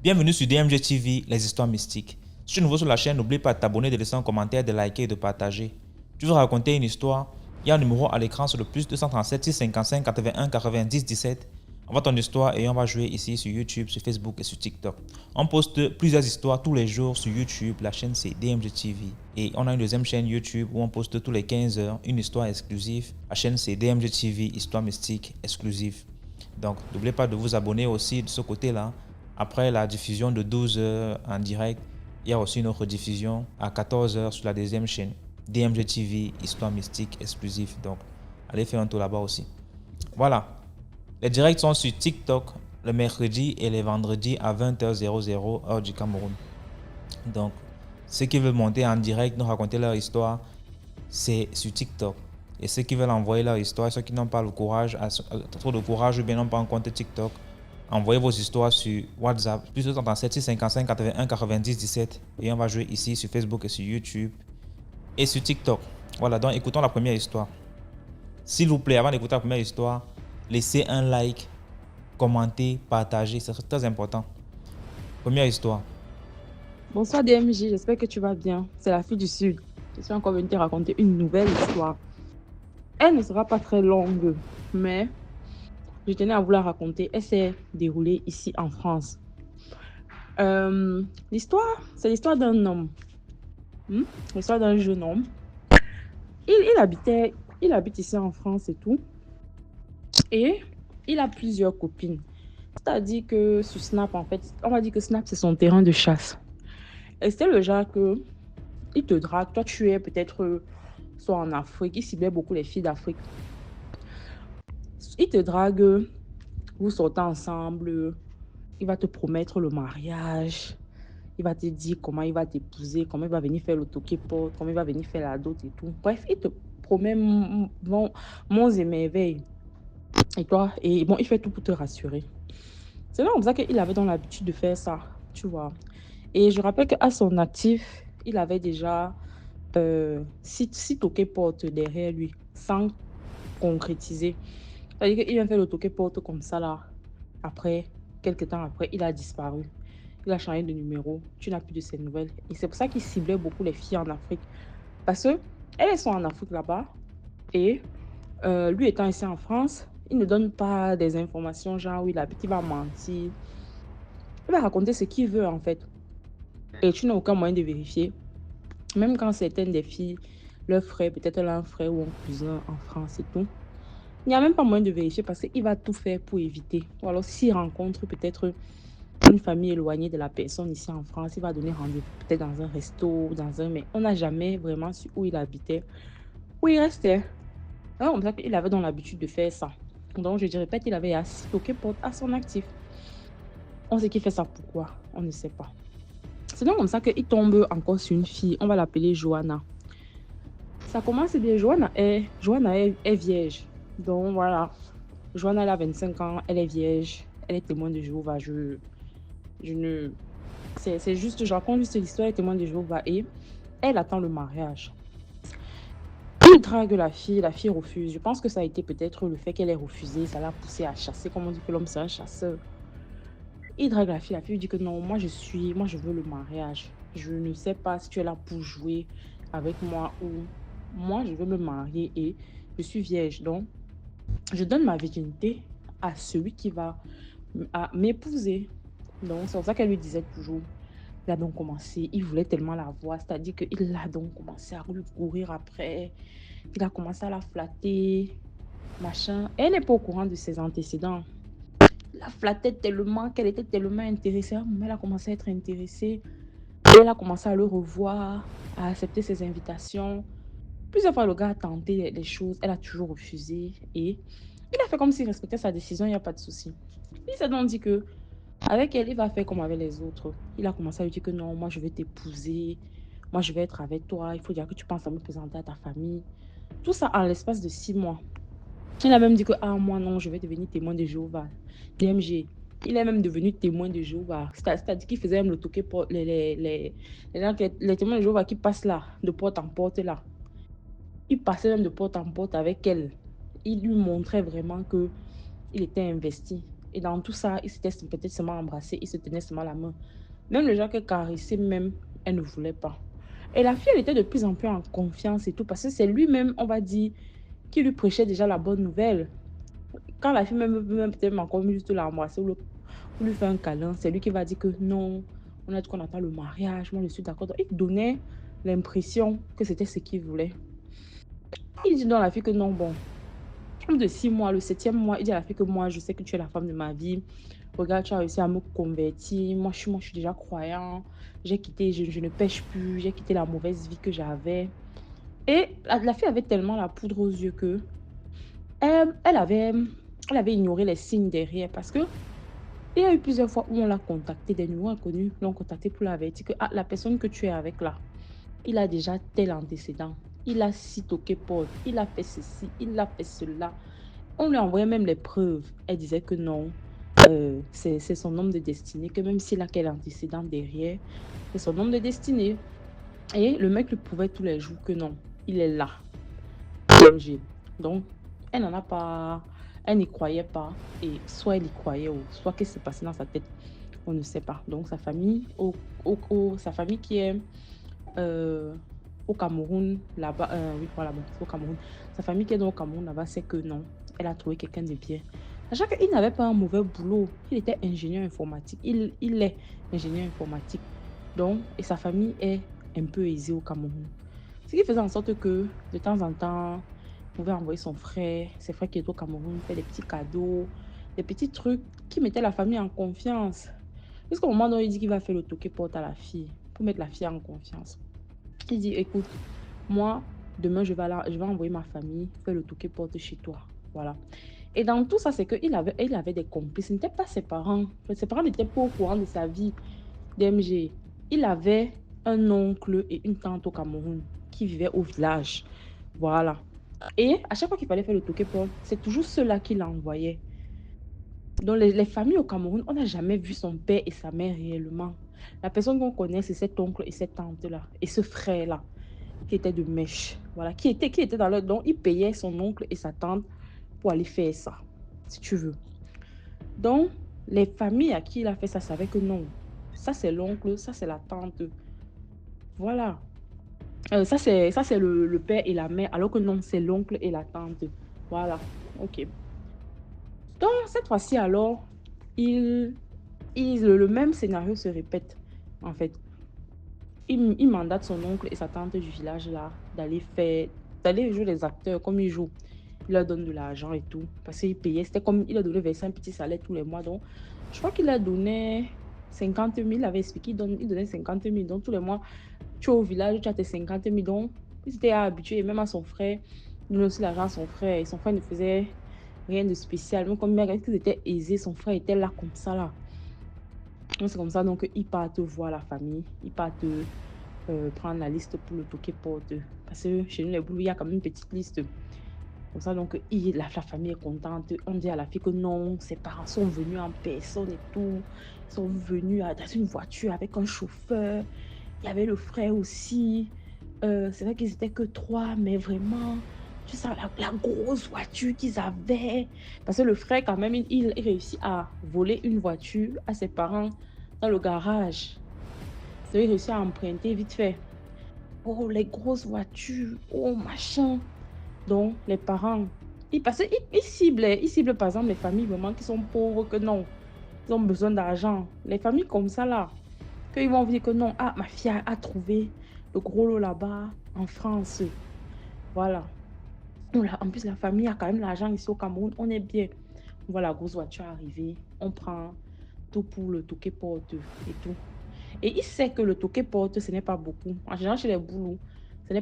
Bienvenue sur DMG TV, les histoires mystiques. Si tu es nouveau sur la chaîne, n'oublie pas de t'abonner, de laisser un commentaire, de liker et de partager. Tu veux raconter une histoire? Il y a un numéro à l'écran sur le plus 237 655 81 90 17. Envoie ton histoire et on va jouer ici sur YouTube, sur Facebook et sur TikTok. On poste plusieurs histoires tous les jours sur YouTube. La chaîne c'est DMG TV. Et on a une deuxième chaîne YouTube où on poste tous les 15 heures une histoire exclusive. La chaîne c'est DMG TV, histoire mystique exclusive. Donc n'oubliez pas de vous abonner aussi de ce côté-là. Après la diffusion de 12 heures en direct, il y a aussi une autre diffusion à 14 heures sur la deuxième chaîne. DMG TV, histoire mystique exclusive. Donc, allez faire un tour là-bas aussi. Voilà. Les directs sont sur TikTok le mercredi et les vendredis à 20h00 heure du Cameroun. Donc, ceux qui veulent monter en direct, nous raconter leur histoire, c'est sur TikTok. Et ceux qui veulent envoyer leur histoire, ceux qui n'ont pas le courage, trop de courage ou bien n'ont pas un compte TikTok, envoyez vos histoires sur WhatsApp, plus 237 655 81 90 17. Et on va jouer ici sur Facebook et sur YouTube et sur TikTok. Voilà, donc écoutons la première histoire. S'il vous plaît, avant d'écouter la première histoire, laissez un like, commentez, partagez, c'est très important. Première histoire. Bonsoir DMJ, j'espère que tu vas bien. C'est la fille du Sud. Je suis encore venue te raconter une nouvelle histoire. Elle ne sera pas très longue, mais je tenais à vous la raconter. Elle s'est déroulée ici en France. L'histoire, c'est l'histoire d'un homme. L'histoire d'un jeune homme. Il habite ici en France et tout. Et il a plusieurs copines. C'est-à-dire que sur Snap, en fait, on va dire que Snap, c'est son terrain de chasse. Et c'est le genre que il te drague. Toi, tu es peut-être soit en Afrique. Il ciblait beaucoup les filles d'Afrique. Il te drague. Vous sortez ensemble. Il va te promettre le mariage. Il va te dire comment il va t'épouser, comment il va venir faire le toqué-porte, comment il va venir faire la dot et tout. Bref, il te promet monts et merveilles. Et toi, et bon, il fait tout pour te rassurer. C'est comme ça qu'il avait dans l'habitude de faire ça, tu vois. Et je rappelle qu'à son actif, il avait déjà six toqué-porte derrière lui, sans concrétiser. C'est-à-dire qu'il vient faire le toqué-porte comme ça, là. Après, quelques temps après, il a disparu. Il a changé de numéro. Tu n'as plus de ses nouvelles. Et c'est pour ça qu'il ciblait beaucoup les filles en Afrique. Parce que elles sont en Afrique là-bas. Et lui étant ici en France, il ne donne pas des informations genre où il habite. Il va mentir. Il va raconter ce qu'il veut en fait. Et tu n'as aucun moyen de vérifier. Même quand certaines des filles, leur frère, peut-être un frère ou un cousin en France et tout, il n'y a même pas moyen de vérifier parce qu'il va tout faire pour éviter. Ou alors s'il rencontre peut-être une famille éloignée de la personne ici en France, il va donner rendez-vous peut-être dans un resto, mais on n'a jamais vraiment su où il habitait, où il restait. Alors, comme ça qu'il avait dans l'habitude de faire ça. Donc, je répète, il avait assis toqué porte à son actif. On sait qu'il fait ça pourquoi, on ne sait pas. C'est donc comme ça qu'il tombe encore sur une fille, on va l'appeler Johanna. Ça commence bien, Johanna est vierge. Donc voilà, Johanna elle a 25 ans, elle est vierge, elle est témoin de Jéhovah. Je ne... C'est juste, je raconte juste l'histoire, elle est témoin de Jéhovah et elle attend le mariage. Il drague la fille refuse. Je pense que ça a été peut-être le fait qu'elle ait refusé, ça l'a poussée à chasser, comme on dit que l'homme c'est un chasseur. Il drague la fille lui dit que non, moi je veux le mariage. Je ne sais pas si tu es là pour jouer avec moi ou moi je veux me marier et je suis vierge. Donc, je donne ma virginité à celui qui va m'épouser. Donc, c'est pour ça qu'elle lui disait toujours. Il a donc commencé, il voulait tellement la voir, c'est-à-dire qu'il a donc commencé à lui courir après. Il a commencé à la flatter, machin. Elle n'est pas au courant de ses antécédents. La flattait tellement qu'elle était tellement intéressée. Elle a commencé à être intéressée. Elle a commencé à le revoir, à accepter ses invitations. Plusieurs fois, le gars a tenté des choses. Elle a toujours refusé. Et il a fait comme s'il respectait sa décision. Il n'y a pas de souci. Il s'est donc dit que avec elle, il va faire comme avec les autres. Il a commencé à lui dire que non, moi, je vais t'épouser. Moi, je vais être avec toi. Il faut dire que tu penses à me présenter à ta famille. Tout ça en l'espace de 6 mois. Il a même dit que, ah, moi, non, je vais devenir témoin de Jéhovah. DMG. Il est même devenu témoin de Jéhovah. C'est-à-dire qu'il faisait même le toquer pour les témoins de Jéhovah qui passent là, de porte en porte là. Il passait même de porte en porte avec elle. Il lui montrait vraiment que il était investi. Et dans tout ça, ils s'étaient peut-être seulement embrassés, ils se tenaient seulement la main. Même le genre que caresser même, elle ne voulait pas. Et la fille, elle était de plus en plus en confiance et tout, parce que c'est lui-même, on va dire, qui lui prêchait déjà la bonne nouvelle. Quand la fille même peut-être encore juste l'embrasser ou lui faire un câlin, c'est lui qui va dire que non, on a dit qu'on attend le mariage, moi je suis d'accord. Donc, il donnait l'impression que c'était ce qu'il voulait. Il dit donc à la fille que non, bon, au bout de 6 mois, le septième mois, il dit à la fille que moi, je sais que tu es la femme de ma vie. Regarde, tu as réussi à me convertir. Moi, je suis déjà croyant. J'ai quitté, je ne pêche plus. J'ai quitté la mauvaise vie que j'avais. Et la fille avait tellement la poudre aux yeux que elle, elle avait ignoré les signes derrière parce que il y a eu plusieurs fois où on l'a contacté, des numéros inconnus l'ont contacté pour l'avertir que ah, la personne que tu es avec là, il a déjà tel antécédent. Il a si toqué porte, il a fait ceci, il a fait cela. On lui envoyait même les preuves. Elle disait que non, c'est son homme de destinée, que même s'il a quel antécédent derrière, c'est son homme de destinée. Et le mec lui prouvait tous les jours que non, il est là, danger. Donc, elle n'en a pas, elle n'y croyait pas. Et soit elle y croyait, ou soit qu'est-ce qui s'est passé dans sa tête, on ne sait pas. Donc, sa famille, sa famille qui est euh, au Cameroun, là-bas, oui, voilà, bon, c'est au Cameroun. Sa famille qui est dans au Cameroun, là-bas, c'est que non, elle a trouvé quelqu'un de bien. Sachant qu'il n'avait pas un mauvais boulot, il était ingénieur informatique, il est ingénieur informatique. Donc, et sa famille est un peu aisée au Cameroun. Ce qui faisait en sorte que, de temps en temps, il pouvait envoyer son frère, ses frères qui étaient au Cameroun, faire des petits cadeaux, des petits trucs qui mettaient la famille en confiance. Jusqu'au moment où il dit qu'il va faire le toquet porte à la fille, pour mettre la fille en confiance. Il dit, écoute, moi, demain, je vais envoyer ma famille faire le toquet porte chez toi. Voilà. Et dans tout ça, c'est il avait des complices. Ce n'étaient pas ses parents. Ses parents n'étaient pas au courant de sa vie d'MG. Il avait un oncle et une tante au Cameroun qui vivaient au village. Voilà. Et à chaque fois qu'il fallait faire le toquet porte, c'est toujours ceux-là qui l'envoyaient. Dans les familles au Cameroun, on n'a jamais vu son père et sa mère réellement. La personne qu'on connaît, c'est cet oncle et cette tante-là, et ce frère-là, qui était de mèche. Voilà, qui était dans leur don. Il payait son oncle et sa tante pour aller faire ça, si tu veux. Donc, les familles à qui il a fait ça savaient que non. Ça, c'est l'oncle, ça, c'est la tante. Voilà. Ça, c'est le père et la mère, alors que non, c'est l'oncle et la tante. Voilà. OK. Donc, cette fois-ci, alors, il, le même scénario se répète, en fait. Il mandate son oncle et sa tante du village là d'aller jouer les acteurs comme ils jouent. Il leur donne de l'argent et tout. Parce qu'il payait, c'était comme il leur donnait verser un petit salaire tous les mois. Donc, je crois qu'il leur donnait 50 000. Il avait expliqué, il donnait 50 000. Donc, tous les mois, tu es au village, tu as tes 50 000. Donc, il s'était habitué, et même à son frère, il donnait aussi l'argent à son frère. Et son frère ne faisait rien de spécial. Même comme ils étaient aisés, son frère était là comme ça là. Donc, c'est comme ça, donc, ils partent voir la famille. Ils partent prendre la liste pour le toquet porte. Parce que chez nous, les boulots, il y a quand même une petite liste. Comme ça, donc, la famille est contente. On dit à la fille que non, ses parents sont venus en personne et tout. Ils sont venus dans une voiture avec un chauffeur. Il y avait le frère aussi. C'est vrai qu'ils étaient que trois, mais vraiment, tu sais, la grosse voiture qu'ils avaient. Parce que le frère, quand même, il réussit à voler une voiture à ses parents dans le garage. Donc, il réussit à emprunter vite fait. Oh, les grosses voitures, oh, machin. Donc, les parents, parce qu'ils ciblent par exemple les familles vraiment qui sont pauvres, que non, ils ont besoin d'argent. Les familles comme ça là, qu'ils vont dire que non, ah, ma fille a trouvé le gros lot là-bas en France. Voilà. En plus, la famille a quand même l'argent ici au Cameroun, on est bien. On voit la grosse voiture arriver, on prend tout pour le toquet porte et tout. Et il sait que le toquet porte, ce n'est pas beaucoup. En général, chez les boulots, ce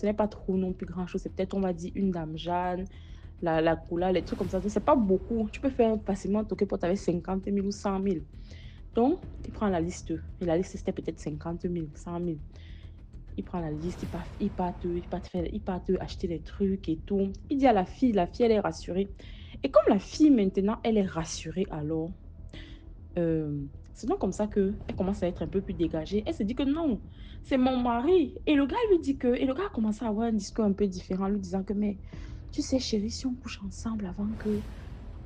n'est pas trop non plus grand-chose. C'est peut-être, on va dire, une dame Jeanne, la coula, les trucs comme ça. C'est pas beaucoup. Tu peux faire facilement un toquet porte avec 50 000 ou 100 000. Donc, il prend la liste. Et la liste, c'était peut-être 50 000, 100 000. Il prend la liste, il part acheter des trucs et tout. Il dit à la fille, elle est rassurée. Et comme la fille, maintenant, elle est rassurée, alors, c'est donc comme ça qu'elle commence à être un peu plus dégagée. Elle se dit que non, c'est mon mari. Et le gars lui dit que... Et le gars a commencé à avoir un discours un peu différent, lui disant que, mais tu sais, chérie, si on couche ensemble avant que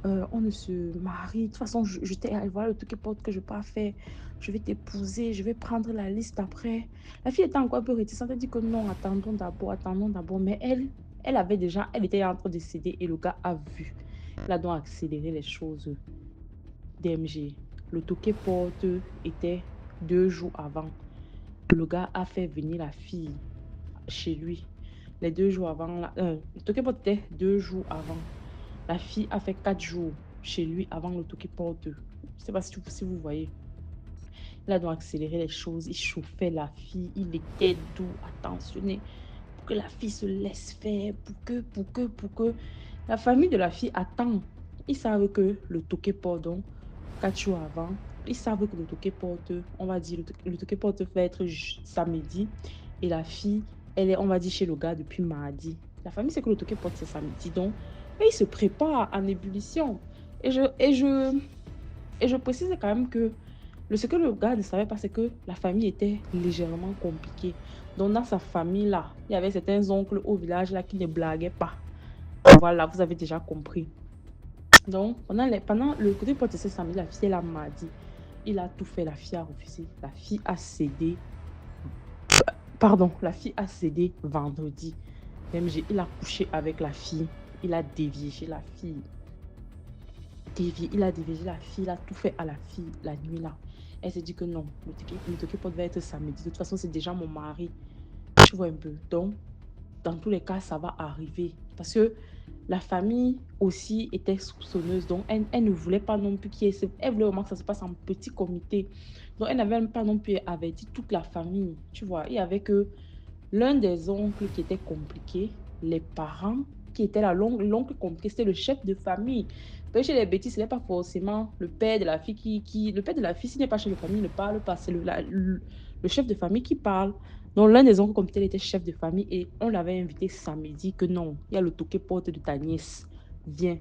On ne se marie. De toute façon, je t'ai voilà le truc porte que je pas faire. Je vais t'épouser, je vais prendre la liste après. La fille était encore un peu réticente. Elle dit que non, attendons d'abord, attendons d'abord. Mais elle était en train de céder et le gars a vu. Il a donc accéléré les choses. DMG. Le toquet porte était 2 jours avant. Le gars a fait venir la fille chez lui. Les 2 jours avant, le toquet porte était 2 jours avant. La fille a fait 4 jours chez lui avant le toquet porte. Je ne sais pas si vous voyez. Il a donc accéléré les choses. Il chauffait la fille. Il était doux, attentionné pour que la fille se laisse faire, pour que. La famille de la fille attend. Ils savent que le toquet porte, donc, 4 jours avant, ils savent que le toquet porte, on va dire, le toquet porte va être samedi. Et la fille, elle est, on va dire, chez le gars depuis mardi. La famille sait que le toquet porte, c'est samedi. Donc, et ils se préparent en ébullition. Et je précise quand même que ce que le gars ne savait pas, c'est que la famille était légèrement compliquée. Donc, dans sa famille-là, il y avait certains oncles au village là qui ne blaguaient pas. Voilà, vous avez déjà compris. Donc, pendant le côté protestant samedi, la fille, elle a mardi. Il a tout fait, la fille a refusé. La fille a cédé. Pardon, la fille a cédé vendredi. MG, il a couché avec la fille. Il a dévié la fille. Il a dévié la fille. Il a tout fait à la fille la nuit là. Elle s'est dit que non, le toquet pot va être samedi. De toute façon, c'est déjà mon mari. Tu vois un peu. Donc, dans tous les cas, ça va arriver. Parce que la famille aussi était soupçonneuse. Donc, elle ne voulait pas non plus qu'il y ait... Elle voulait vraiment que ça se passe en petit comité. Donc, elle n'avait même pas non plus averti toute la famille. Tu vois, il y avait que l'un des oncles qui était compliqué, les parents qui étaient là, l'oncle compliqué, c'était le chef de famille. Parce que chez les bêtises, ce n'est pas forcément le père de la fille qui... Le père de la fille, s'il n'est pas chef de famille, il ne parle pas. C'est le chef de famille qui parle. Donc, l'un des oncles compliqués était chef de famille et on l'avait invité samedi que non, il y a le toquet porte de ta nièce. Viens.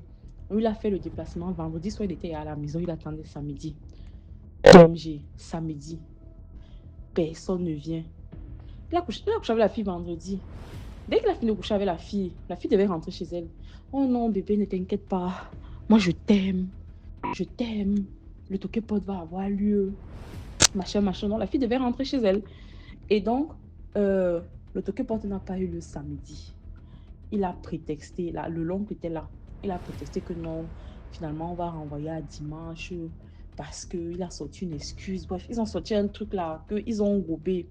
Il a fait le déplacement vendredi, soit il était à la maison, il attendait samedi. OMG, samedi. Personne ne vient. Il a couché avec la fille vendredi. Dès qu'il a fini de coucher avec la fille devait rentrer chez elle. Oh non, bébé, ne t'inquiète pas. Moi, je t'aime. Je t'aime. Le toquet porte va avoir lieu. Machin, machin. Non, la fille devait rentrer chez elle. Et donc, le toquet porte n'a pas eu le samedi. Il a prétexté, là, le l'oncle était là. Il a prétexté que non, finalement, on va renvoyer à dimanche parce qu'il a sorti une excuse. Bref, ils ont sorti un truc là, qu'ils ont gobé.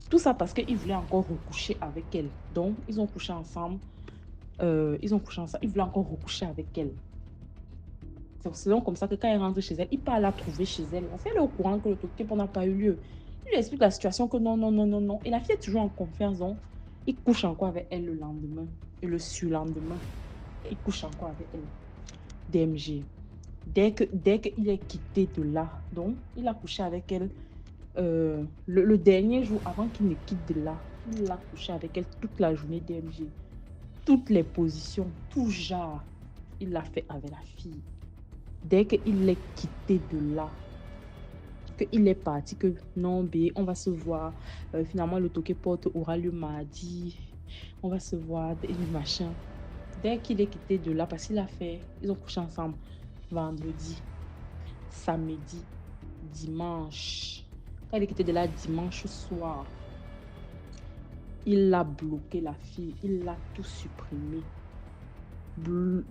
Tout ça parce qu'il voulait encore recoucher avec elle. Donc, ils ont couché ensemble. Ils voulaient encore recoucher avec elle. C'est donc comme ça que quand elle rentre chez elle, il part la trouver chez elle. Parce qu'elle est au courant que le toquet n'a pas eu lieu. Il lui explique la situation que non, non, non, non, non. Et la fille est toujours en confiance. Donc, il couche encore avec elle le lendemain. Et le surlendemain, il couche encore avec elle. DMG. Dès qu'il est quitté de là, donc, il a couché avec elle le dernier jour avant qu'il ne quitte de là. Il a couché avec elle toute la journée DMG. Toutes les positions, tout genre, il l'a fait avec la fille. Dès qu'il est quitté de là, qu'il est parti, que non, bé, on va se voir. Finalement, le toquet porte aura lieu mardi. On va se voir, et machin. Dès qu'il est quitté de là, parce qu'il a fait, ils ont couché ensemble vendredi, samedi, dimanche. Quand il est quitté de là dimanche soir, il a bloqué la fille, il l'a tout supprimé.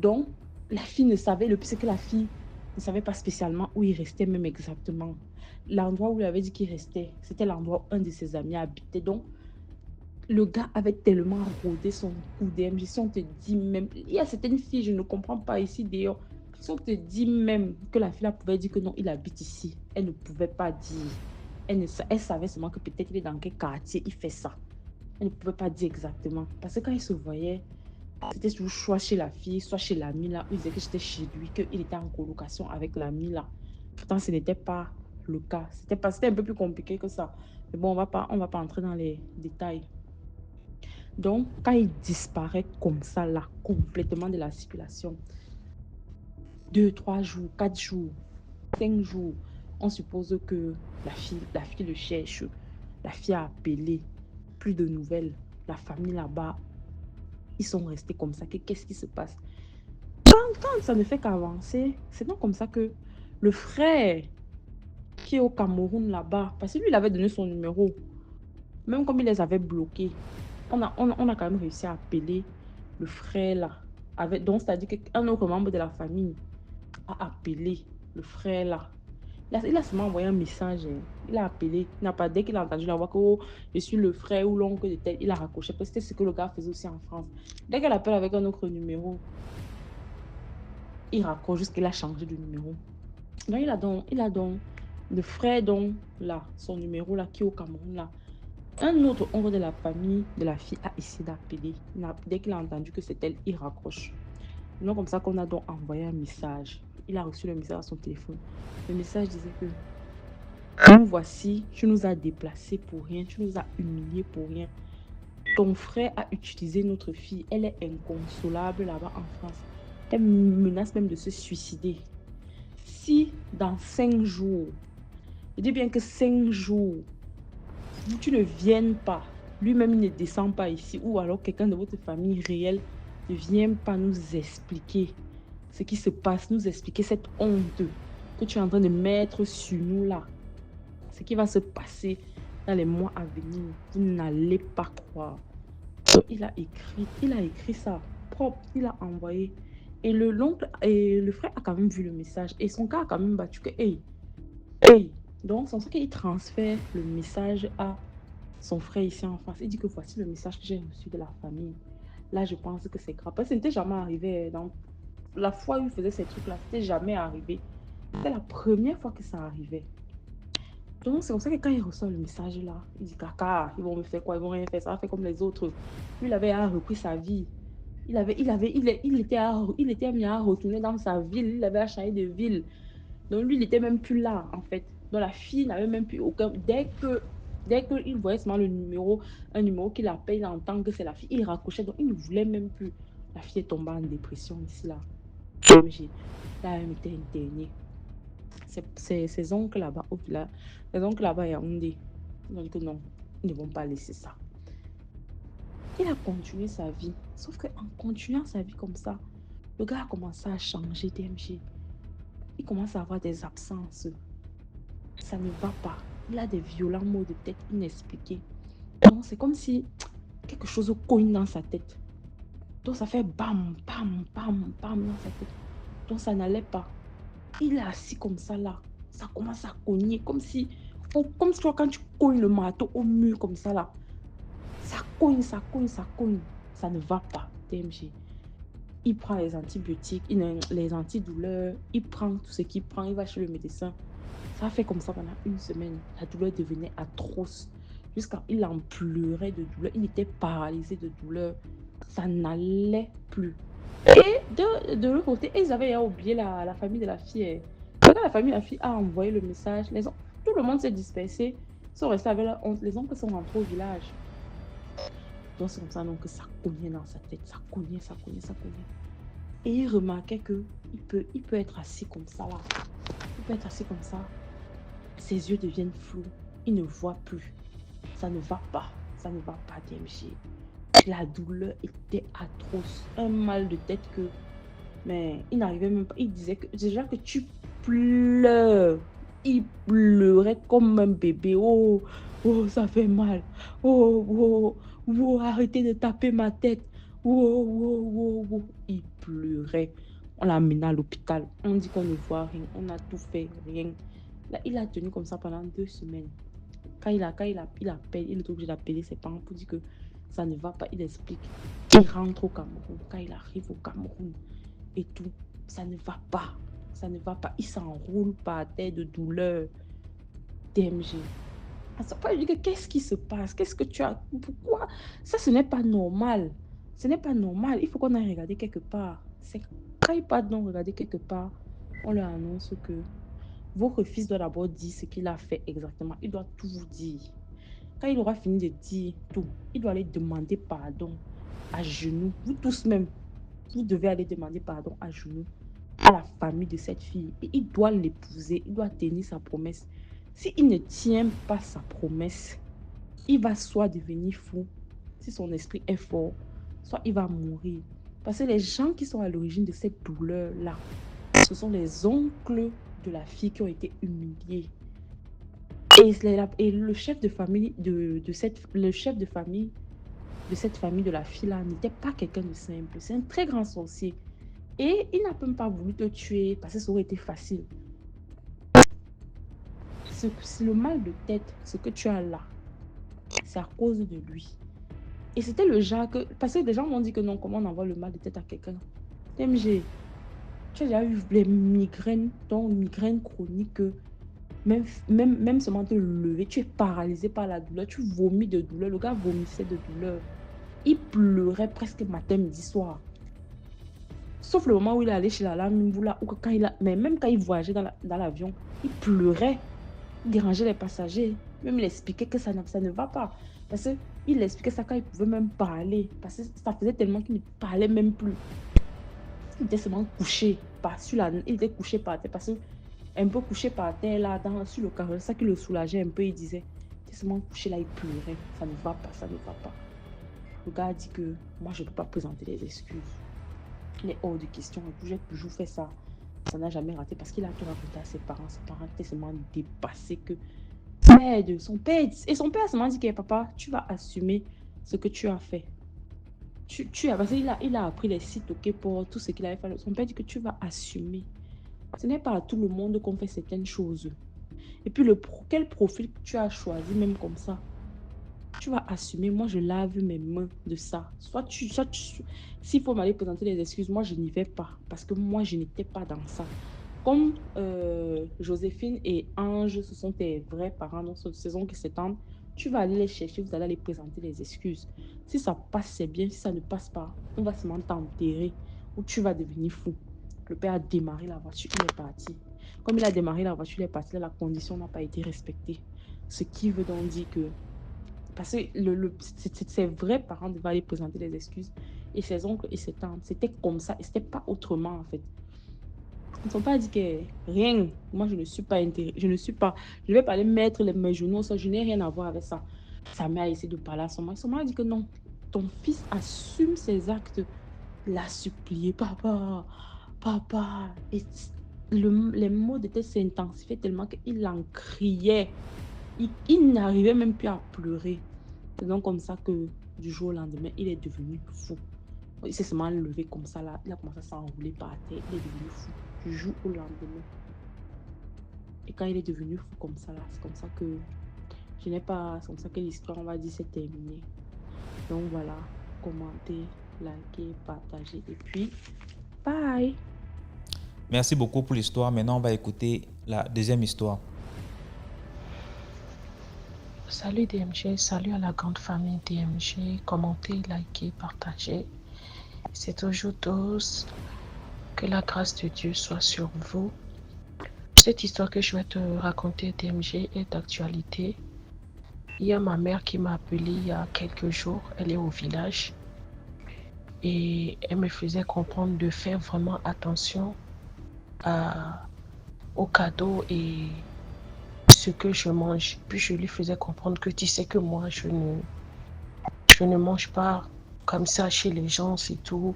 Donc, la fille ne savait, le plus c'est que la fille ne savait pas spécialement où il restait même exactement. L'endroit où il avait dit qu'il restait, c'était l'endroit où un de ses amis habitait. Donc, le gars avait tellement rodé son coup d'MG. Si on te dit même, il y a certaines filles, je ne comprends pas ici d'ailleurs, si on te dit même que la fille là pouvait dire que non, il habite ici, elle ne pouvait pas dire. Elle savait seulement que peut-être il est dans quel quartier il fait ça. Elle ne pouvait pas dire exactement. Parce que quand il se voyait, c'était toujours soit chez la fille, soit chez l'ami là, où il disait que j'étais chez lui, qu'il était en colocation avec l'ami là. Pourtant, ce n'était pas le cas. C'était un peu plus compliqué que ça. Mais bon, on va pas entrer dans les détails. Donc, quand il disparaît comme ça là, complètement de la circulation, 2, 3 jours, 4 jours, 5 jours, on suppose que la fille le cherche. La fille a appelé, plus de nouvelles. La famille là-bas, ils sont restés comme ça. Qu'est-ce qui se passe? Quand ça ne fait qu'avancer, c'est donc comme ça que le frère qui est au Cameroun là-bas, parce que lui, il avait donné son numéro, même comme il les avait bloqués, on a quand même réussi à appeler le frère là. Donc, c'est-à-dire qu'un autre membre de la famille a appelé le frère là. Il a seulement envoyé un message. Il a appelé. Il n'a pas, dès qu'il a entendu la voix que oh, je suis le frère ou l'oncle de tel, il a raccroché. Parce que c'était ce que le gars faisait aussi en France. Dès qu'elle appelle avec un autre numéro, il raccroche jusqu'il a changé de numéro. Donc, il a donc le frère, donc, là, son numéro, là, qui est au Cameroun, là. Un autre oncle de la famille de la fille a essayé d'appeler. Dès qu'il a entendu que c'est elle, il raccroche. Donc, comme ça qu'on a donc envoyé un message. Il a reçu le message à son téléphone. Le message disait que nous voici, tu nous as déplacés pour rien, tu nous as humiliés pour rien. Ton frère a utilisé notre fille, elle est inconsolable là-bas en France. Elle menace même de se suicider. Si dans 5 jours, je dis bien que 5 jours, tu ne viennes pas, lui-même il ne descend pas ici, ou alors quelqu'un de votre famille réelle ne vient pas nous expliquer ce qui se passe, nous expliquer cette honte que tu es en train de mettre sur nous là, ce qui va se passer dans les mois à venir, vous n'allez pas croire. Donc, il a écrit ça propre, il a envoyé. Et l'oncle et le frère a quand même vu le message. Et son gars a quand même battu que, hey. Donc, c'est ça qu'il transfère le message à son frère ici en France. Il dit que voici le message que j'ai reçu de la famille. Là, je pense que c'est grave. Parce que ce n'était jamais arrivé. Donc, la fois où il faisait ces trucs-là, c'était jamais arrivé. C'était la première fois que ça arrivait. Donc, c'est comme ça que quand il reçoit le message là, il dit caca, ils vont me faire quoi? Ils vont rien faire, ça va faire comme les autres. Lui, il avait repris sa vie. Il était mis à retourner dans sa ville. Il avait à changer de ville. Donc, lui, il n'était même plus là, en fait. Donc, la fille n'avait même plus aucun. Dès qu'il voyait seulement un numéro qu'il appelle, il entend que c'est la fille, il raccrochait. Donc, il ne voulait même plus. La fille est tombée en dépression ici, là. Là, elle était internée. Ses oncles là-bas, au village, les oncles là-bas à Yaoundé, ils ont dit que non, ils ne vont pas laisser ça. Il a continué sa vie. Sauf qu'en continuant sa vie comme ça, le gars a commencé à changer DMG. Il commence à avoir des absences. Ça ne va pas. Il a des violents maux de tête inexpliqués. Donc, c'est comme si quelque chose cogne dans sa tête. Donc, ça fait bam, bam, bam, bam dans sa tête. Donc, ça n'allait pas. Il est assis comme ça là. Ça commence à cogner comme si toi, quand tu cognes le marteau au mur comme ça là. Ça cogne, ça cogne, ça cogne. Ça ne va pas, TMG. Il prend les antibiotiques, les antidouleurs, il prend tout ce qu'il prend, il va chez le médecin. Ça a fait comme ça pendant une semaine. La douleur devenait atroce. Jusqu'à il en pleurait de douleur. Il était paralysé de douleur. Ça n'allait plus. Et de l'autre côté, ils avaient oublié la famille de la fille. Quand la famille de la fille a envoyé le message, tout le monde s'est dispersé. Ils sont restés avec leur honte. Les oncles sont rentrés au village. Donc c'est comme ça donc, que ça cognait dans sa tête. Ça cognait, ça cognait, ça cognait. Et il remarquait qu'il peut être assis comme ça là. Il peut être assis comme ça. Ses yeux deviennent flous. Il ne voit plus. Ça ne va pas. Ça ne va pas, DMG. La douleur était atroce. Un mal de tête que... Mais il n'arrivait même pas. Il disait que déjà que tu pleures. Il pleurait comme un bébé. Oh, oh, ça fait mal. Oh, oh, oh, arrêtez de taper ma tête. Oh, oh, oh, oh. Il pleurait. On l'a amené à l'hôpital. On dit qu'on ne voit rien. On a tout fait, rien. Là, il a tenu comme ça pendant 2 semaines. Quand il appelle, il est obligé d'appeler ses parents pour dire que ça ne va pas. Il explique. Il rentre au Cameroun. Quand il arrive au Cameroun et tout, ça ne va pas. Ça ne va pas. Il s'enroule par terre de douleur. DMG. Ça peut dire que qu'est-ce qui se passe? Qu'est-ce que tu as? Pourquoi? Ça, ce n'est pas normal. Ce n'est pas normal. Il faut qu'on aille regarder quelque part. C'est quand il part donc regarder quelque part, on leur annonce que votre fils doit d'abord dire ce qu'il a fait exactement. Il doit tout vous dire. Quand il aura fini de dire tout, il doit aller demander pardon à genoux. Vous tous même, vous devez aller demander pardon à genoux à la famille de cette fille. Et il doit l'épouser. Il doit tenir sa promesse. S'il ne tient pas sa promesse, il va soit devenir fou, si son esprit est fort, soit il va mourir. Parce que les gens qui sont à l'origine de cette douleur-là, ce sont les oncles de la fille qui ont été humiliés. Et le chef de famille le chef de cette famille de la fille-là n'était pas quelqu'un de simple. C'est un très grand sorcier. Et il n'a même pas voulu te tuer parce que ça aurait été facile. C'est le mal de tête, ce que tu as là, c'est à cause de lui. Et c'était le genre que... Parce que des gens m'ont dit que non, comment on envoie le mal de tête à quelqu'un? TMG, tu as déjà eu les migraines, ton migraine chronique, même seulement te lever, tu es paralysé par la douleur, tu vomis de douleur. Le gars vomissait de douleur. Il pleurait presque matin, midi, soir. Sauf le moment où il est allé chez la lame, ou quand mais même quand il voyageait dans l'avion, il pleurait. Il dérangeait les passagers. Même il expliquait que ça ne va pas. Parce qu'il expliquait ça quand il pouvait même parler. Parce que ça faisait tellement qu'il ne parlait même plus. Il était seulement couché. Il était couché par terre. Parce que un peu couché par terre, là, sur le carreau, ça qui le soulageait un peu. Il disait, il était seulement couché là, il pleurait. Ça ne va pas, ça ne va pas. Le gars a dit que moi, je ne peux pas présenter les excuses. Il est hors de question. J'ai toujours fait ça. Ça n'a jamais raté parce qu'il a tout raconté à ses parents. Ses parents étaient seulement dépassés que son père, et son père seulement dit que papa, tu vas assumer ce que tu as fait. Parce qu'il a appris les sites pour tout ce qu'il avait fait. Son père dit que tu vas assumer. Ce n'est pas à tout le monde qu'on fait certaines choses. Et puis, quel profil tu as choisi, même comme ça, tu vas assumer. Moi, je lave mes mains de ça. S'il faut m'aller présenter les excuses, moi, je n'y vais pas. Parce que moi, je n'étais pas dans ça. Comme Joséphine et Ange, ce sont tes vrais parents, donc ce sont que c'est tendre, tu vas aller les chercher, vous allez aller présenter les excuses. Si ça passe, c'est bien. Si ça ne passe pas, on va seulement t'enterrer ou tu vas devenir fou. Le père a démarré la voiture, il est parti. Comme il a démarré la voiture, il est parti, là, la condition n'a pas été respectée. Ce qui veut donc dire que... Parce que ses vrais parents devaient aller présenter les excuses. Et ses oncles et ses tantes, c'était comme ça. Et c'était pas autrement, en fait. Ils ne sont pas dit que rien. Moi, je ne suis pas intéressée. Je vais pas aller mettre mes genoux, ça. Je n'ai rien à voir avec ça. Sa mère a essayé de parler à son mari. Son mari a dit que non. Ton fils assume ses actes. L'a supplié. Papa, papa. Et les mots de tête s'intensifiaient tellement qu'il en criait. Il n'arrivait même plus à pleurer. C'est donc comme ça que du jour au lendemain, il est devenu fou. Il s'est seulement levé comme ça là. Il a commencé à s'enrouler par terre. Il est devenu fou du jour au lendemain. Et quand il est devenu fou comme ça là, c'est comme ça que c'est comme ça que l'histoire, on va dire, c'est terminé. Donc voilà, commentez, likez, partagez et puis bye. Merci beaucoup pour l'histoire. Maintenant, on va écouter la deuxième histoire. Salut DMG, salut à la grande famille DMG. Commentez, likez, partagez. C'est toujours tous. Que la grâce de Dieu soit sur vous. Cette histoire que je vais te raconter, DMG, est d'actualité. Il y a ma mère qui m'a appelé il y a quelques jours. Elle est au village. Et elle me faisait comprendre de faire vraiment attention aux cadeaux et ce que je mange. Puis je lui faisais comprendre que tu sais que moi, je ne mange pas comme ça chez les gens, c'est tout.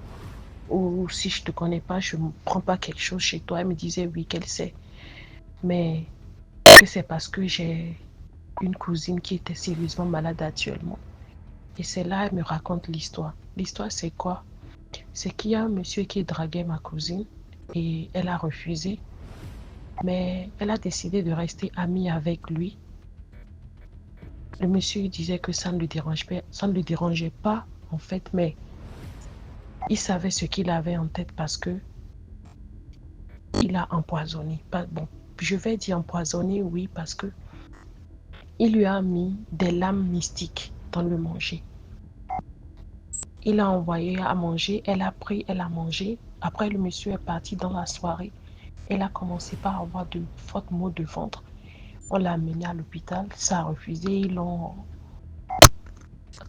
Ou si je te connais pas, je ne prends pas quelque chose chez toi. Elle me disait oui, qu'elle sait. Mais que c'est parce que j'ai une cousine qui était sérieusement malade actuellement. Et c'est là elle me raconte l'histoire. L'histoire, c'est quoi? C'est qu'il y a un monsieur qui draguait ma cousine et elle a refusé. Mais elle a décidé de rester amie avec lui. Le monsieur disait que ça ne lui dérangeait pas en fait, mais il savait ce qu'il avait en tête parce que il a empoisonné. Bon, je vais dire empoisonné, oui, parce que il lui a mis des lames mystiques dans le manger. Il a envoyé à manger, elle a pris, elle a mangé. Après, le monsieur est parti dans la soirée. Elle a commencé par avoir de fortes maux de ventre. On l'a amené à l'hôpital, ça a refusé. Ils l'ont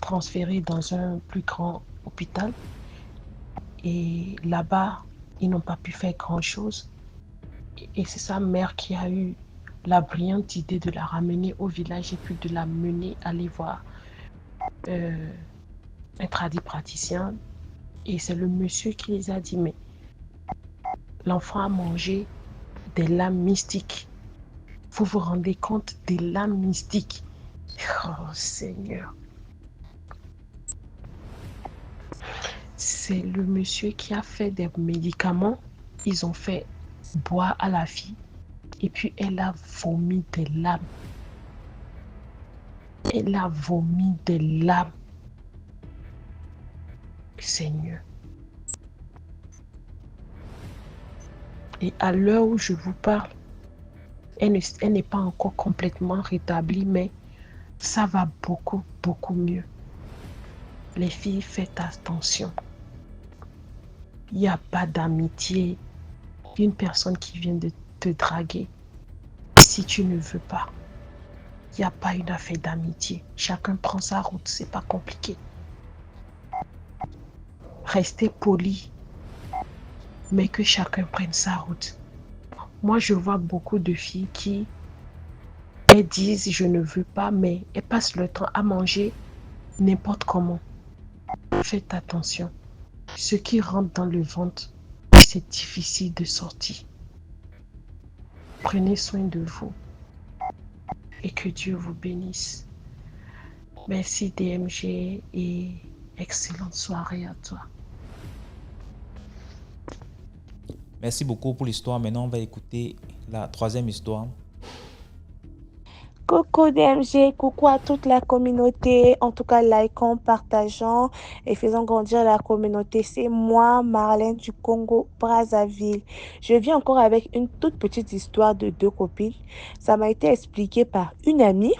transféré dans un plus grand hôpital. Et là-bas, ils n'ont pas pu faire grand-chose. Et c'est sa mère qui a eu la brillante idée de la ramener au village et puis de la mener aller voir un praticien Et c'est le monsieur qui les a dit, mais l'enfant a mangé des lames mystiques. Vous vous rendez compte des lames mystiques? Oh Seigneur. C'est le monsieur qui a fait des médicaments. Ils ont fait boire à la fille. Et puis elle a vomi des lames. Elle a vomi des lames. Seigneur. Et à l'heure où je vous parle, elle n'est pas encore complètement rétablie, mais ça va beaucoup, beaucoup mieux. Les filles, faites attention. Il n'y a pas d'amitié. Une personne qui vient de te draguer, si tu ne veux pas, il n'y a pas une affaire d'amitié. Chacun prend sa route, c'est pas compliqué. Restez poli, mais que chacun prenne sa route. Moi, je vois beaucoup de filles qui, elles disent je ne veux pas, mais elles passent le temps à manger n'importe comment. Faites attention. Ce qui rentre dans le ventre, c'est difficile de sortir. Prenez soin de vous et que Dieu vous bénisse. Merci DMG et excellente soirée à toi. Merci beaucoup pour l'histoire. Maintenant, on va écouter la troisième histoire. Coucou DMG, coucou à toute la communauté, en tout cas likons, partageons et faisons grandir la communauté. C'est moi, Marlène du Congo, Brazzaville. Je viens encore avec une toute petite histoire de deux copines. Ça m'a été expliqué par une amie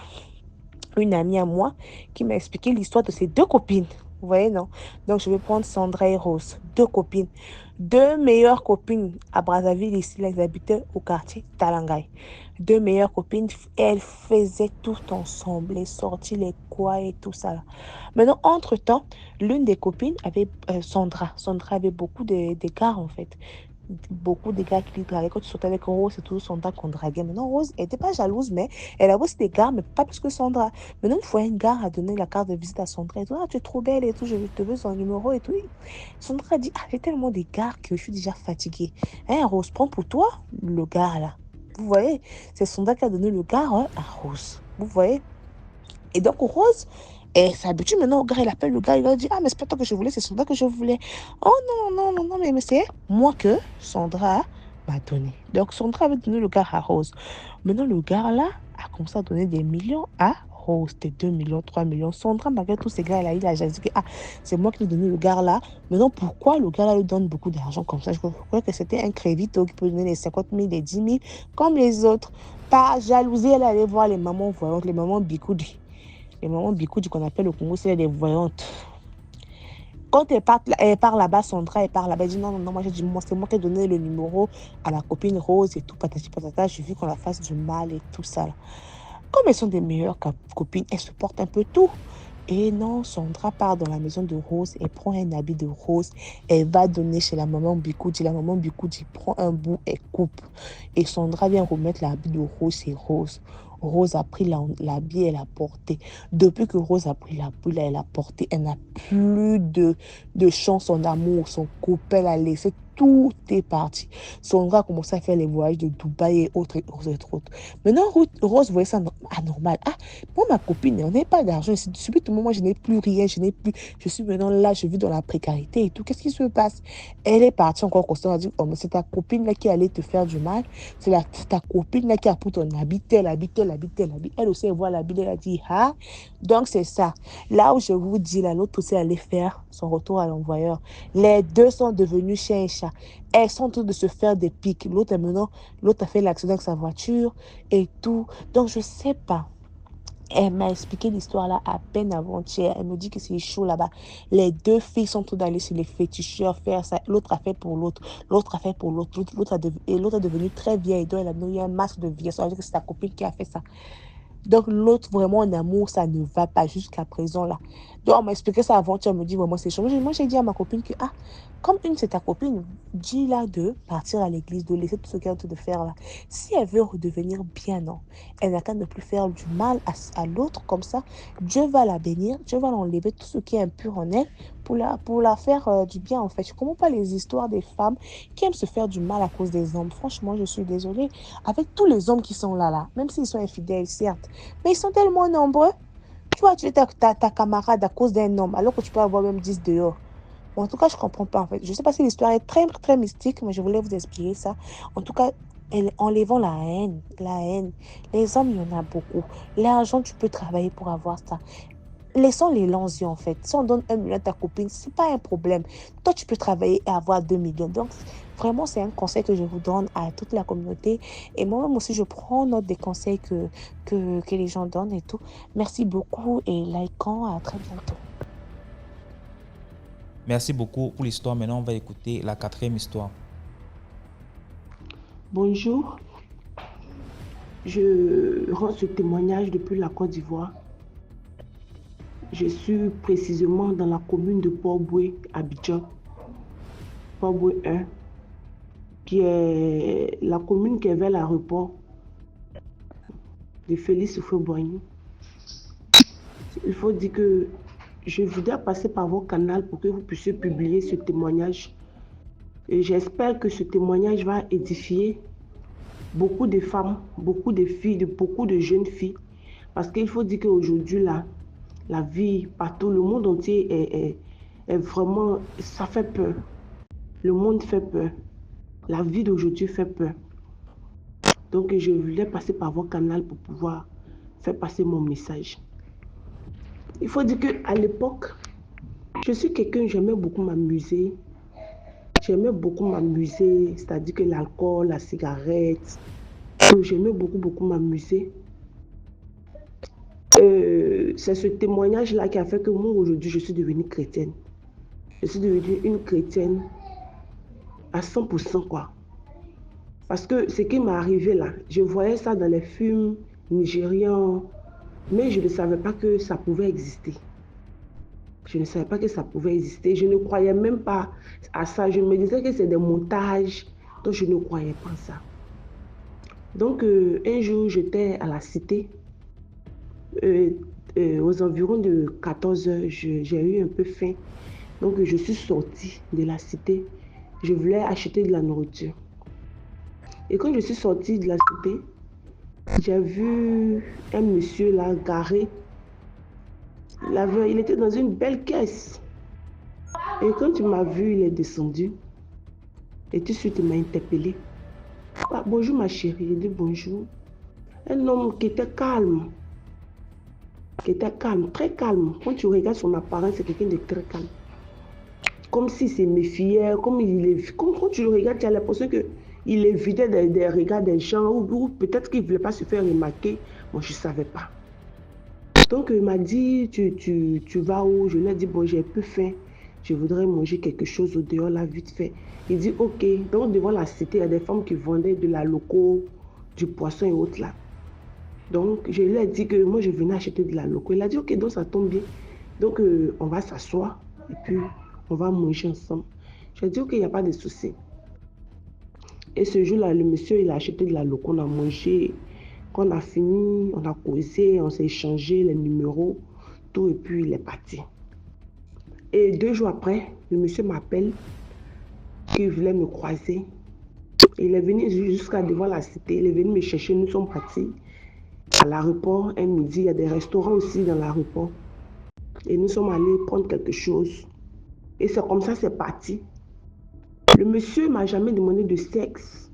à moi qui m'a expliqué l'histoire de ces deux copines. Vous voyez, non? Donc, je vais prendre Sandra et Rose, deux copines. Deux meilleures copines à Brazzaville, ici, là, elles habitaient au quartier Talangai. Deux meilleures copines, elles faisaient tout ensemble, les sorties, les quoi et tout ça. Là. Maintenant, entre-temps, l'une des copines avait, Sandra. Sandra avait beaucoup d'égards, en fait. Beaucoup d'égards qui lui draguaient. Quand tu sortais avec Rose, c'est toujours Sandra qu'on draguait. Maintenant, Rose, elle n'était pas jalouse, mais elle avait aussi des gars, mais pas plus que Sandra. Maintenant, il faut un gars à donner la carte de visite à Sandra et tout. Ah, tu es trop belle et tout, je te veux son numéro et tout. Sandra a dit, ah, j'ai tellement d'égards que je suis déjà fatiguée. Hein, Rose, prends pour toi le gars là. Vous voyez, c'est Sandra qui a donné le gars à Rose. Vous voyez. Et donc, Rose, elle s'habitue maintenant au gars, elle appelle le gars, il lui dit, ah, mais c'est pas toi que je voulais, c'est Sandra que je voulais. Oh non, non, non, non, mais c'est moi que Sandra m'a donné. Donc, Sandra avait donné le gars à Rose. Maintenant, le gars là a commencé à donner des millions à Rose, c'était 2 millions, 3 millions. Sandra, malgré tous ces gars là, il a dit que ah, c'est moi qui lui ai donné le gars là. Maintenant, pourquoi le gars là lui donne beaucoup d'argent comme ça? Je crois que c'était un crédit qui peut donner les 50 000, les 10 000, comme les autres. Par jalousie, elle allait voir les mamans voyantes, les mamans bicoudi. Les mamans bicoudi qu'on appelle au Congo, c'est des voyantes. Quand elle part là-bas, Sandra, elle part là-bas, elle dit non, non, non, moi j'ai dit, moi, c'est moi qui ai donné le numéro à la copine Rose et tout, patati patata, j'ai vu qu'on la fasse du mal et tout ça. Là. Comme elles sont des meilleures copines, elles supportent un peu tout. Et non, Sandra part dans la maison de Rose, elle prend un habit de Rose, elle va donner chez la maman Bikoudi. La maman Bikoudi prend un bout, elle coupe. Et Sandra vient remettre l'habit de Rose chez Rose. Rose a pris l'habit, elle a porté. Depuis que Rose a pris l'habit, elle a porté, elle n'a plus de chance en amour. Son copain l'a laissé, tout est parti. Sandra a commencé à faire les voyages de Dubaï et autres, et autres. Maintenant, Rose voyait ça anormal. Ah, moi, ma copine, on n'a pas d'argent. Subitement, moi, je n'ai plus rien, je suis maintenant là, je vis dans la précarité et tout. Qu'est-ce qui se passe? Elle est partie encore constamment, elle a dit, oh, mais c'est ta copine là qui allait te faire du mal. C'est ta copine là qui a pris ton habit, tel habit. Elle aussi, elle voit l'habit, elle a dit, ah, donc c'est ça. Là où je vous dis, là, l'autre aussi allait faire son retour à l'envoyeur. Les deux sont devenus chien et chat. Elles sont en train de se faire des pics. L'autre a fait l'accident avec sa voiture et tout. Donc, je sais pas. Elle m'a expliqué l'histoire là à peine avant-hier. Elle me dit que c'est chaud là-bas. Les deux filles sont en train d'aller chez les féticheurs faire ça. L'autre a fait pour l'autre. L'autre a fait pour l'autre. Et l'autre est devenue très vieille. Donc, elle a eu un masque de vieillesse. Ça veut dire que c'est sa copine qui a fait ça. Donc, l'autre, vraiment, en amour, ça ne va pas jusqu'à présent, là. Donc, on m'a expliqué ça avant, elle me dit, vraiment, c'est chaud. Moi, j'ai dit à ma copine que, ah, comme une, c'est ta copine, dis-la de partir à l'église, de laisser tout ce qu'elle est en train de faire, là. Si elle veut redevenir bien, non, elle n'a qu'à ne plus faire du mal à l'autre, comme ça, Dieu va la bénir, Dieu va l'enlever tout ce qui est impur en elle, pour la faire du bien, en fait. Je comprends pas les histoires des femmes qui aiment se faire du mal à cause des hommes. Franchement, je suis désolée. Avec tous les hommes qui sont là, même s'ils sont infidèles, certes, mais ils sont tellement nombreux. Tu vas tuer ta camarade à cause d'un homme, alors que tu peux avoir même 10 dehors. Bon, en tout cas, je comprends pas, en fait. Je sais pas si l'histoire est très, très mystique, mais je voulais vous expliquer ça. En tout cas, enlevons la haine, la haine. Les hommes, il y en a beaucoup. L'argent, tu peux travailler pour avoir ça. Laissons les longs-yeux, en fait. Si on donne 1 million à ta copine, c'est pas un problème. Toi, tu peux travailler et avoir 2 millions. Donc, vraiment, c'est un conseil que je vous donne à toute la communauté. Et moi-même aussi, je prends note des conseils que les gens donnent et tout. Merci beaucoup et likons. À très bientôt. Merci beaucoup pour l'histoire. Maintenant, on va écouter la 4e histoire. Bonjour, je rends ce témoignage depuis la Côte d'Ivoire. Je suis précisément dans la commune de Port-Boué, Abidjan. Port-Boué 1, qui est la commune qui est vers l'aéroport de Félix Houphouët-Boigny. Il faut dire que je voudrais passer par vos canaux pour que vous puissiez publier ce témoignage. Et j'espère que ce témoignage va édifier beaucoup de femmes, beaucoup de filles, beaucoup de jeunes filles. Parce qu'il faut dire qu'aujourd'hui, là, la vie partout, le monde entier est vraiment, ça fait peur. Le monde fait peur. La vie d'aujourd'hui fait peur. Donc, je voulais passer par vos canaux pour pouvoir faire passer mon message. Il faut dire qu'à l'époque, je suis quelqu'un, j'aimais beaucoup m'amuser. J'aimais beaucoup m'amuser, c'est-à-dire que l'alcool, la cigarette, j'aimais beaucoup m'amuser. C'est ce témoignage-là qui a fait que moi, aujourd'hui, je suis devenue chrétienne. Je suis devenue une chrétienne à 100%, quoi. Parce que ce qui m'est arrivé là, je voyais ça dans les films nigérians, mais je ne savais pas que ça pouvait exister. Je ne savais pas que ça pouvait exister. Je ne croyais même pas à ça. Je me disais que c'est des montages, donc je ne croyais pas à ça. Donc, un jour, j'étais à la cité. Aux environs de 14 heures, j'ai eu un peu faim. Donc, je suis sortie de la cité. Je voulais acheter de la nourriture. Et quand je suis sortie de la cité, j'ai vu un monsieur là garé. Il était dans une belle caisse. Et quand il m'a vu, il est descendu. Et tout de suite, il m'a interpellé. Ah, bonjour ma chérie, il dit bonjour. Un homme qui était calme. Très calme. Quand tu regardes son apparence, c'est quelqu'un de très calme. Comme s'il se méfiait, comme quand tu le regardes, tu as l'impression qu'il évitait des regards des gens, ou peut-être qu'il ne voulait pas se faire remarquer. Moi, je ne savais pas. Donc, il m'a dit, tu vas où? Je lui ai dit, bon, j'ai un peu faim. Je voudrais manger quelque chose au dehors, là, vite fait. Il dit, ok. Donc, devant la cité, il y a des femmes qui vendaient de la loco, du poisson et autres, là. Donc, je lui ai dit que moi, je venais acheter de la loco. Il a dit, ok, donc ça tombe bien. Donc, on va s'asseoir et puis on va manger ensemble. J'ai dit, ok, il n'y a pas de souci. Et ce jour-là, le monsieur, il a acheté de la loco, on a mangé. Quand on a fini, on a causé, on s'est échangé les numéros, tout, et puis il est parti. Et 2 jours après, le monsieur m'appelle qu'il voulait me croiser. Il est venu jusqu'à devant la cité, il est venu me chercher, nous sommes partis à l'aéroport un midi. Il y a des restaurants aussi dans l'aéroport. Et nous sommes allés prendre quelque chose. Et c'est comme ça, c'est parti. Le monsieur ne m'a jamais demandé de sexe.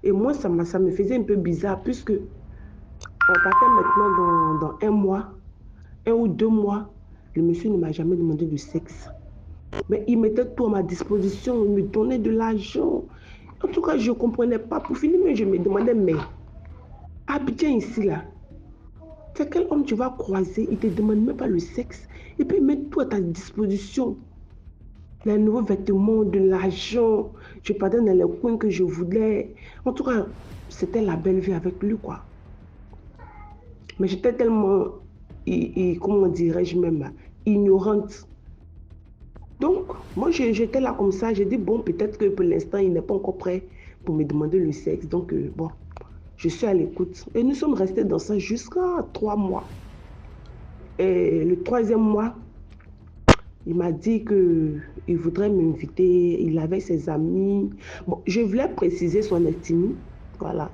Et moi, ça me faisait un peu bizarre, puisque on partait maintenant dans 1 mois, 1 ou 2 mois. Le monsieur ne m'a jamais demandé de sexe. Mais il mettait tout à ma disposition, il me donnait de l'argent. En tout cas, je ne comprenais pas. Pour finir, je me demandais, mais Abidjan ici, là, c'est quel homme tu vas croiser, il ne te demande même pas le sexe. Et puis, il met tout à ta disposition. Les nouveaux vêtements, de l'argent. Je partais dans les coins que je voulais. En tout cas, c'était la belle vie avec lui, quoi. Mais j'étais tellement, comment dirais-je même, ignorante. Donc, moi, j'étais là comme ça. J'ai dit, bon, peut-être que pour l'instant, il n'est pas encore prêt pour me demander le sexe. Donc, bon, je suis à l'écoute. Et nous sommes restés dans ça jusqu'à 3 mois. Et le 3e mois, Il m'a dit qu'il voudrait m'inviter, il avait ses amis. Bon, je voulais préciser son ethnie. Voilà.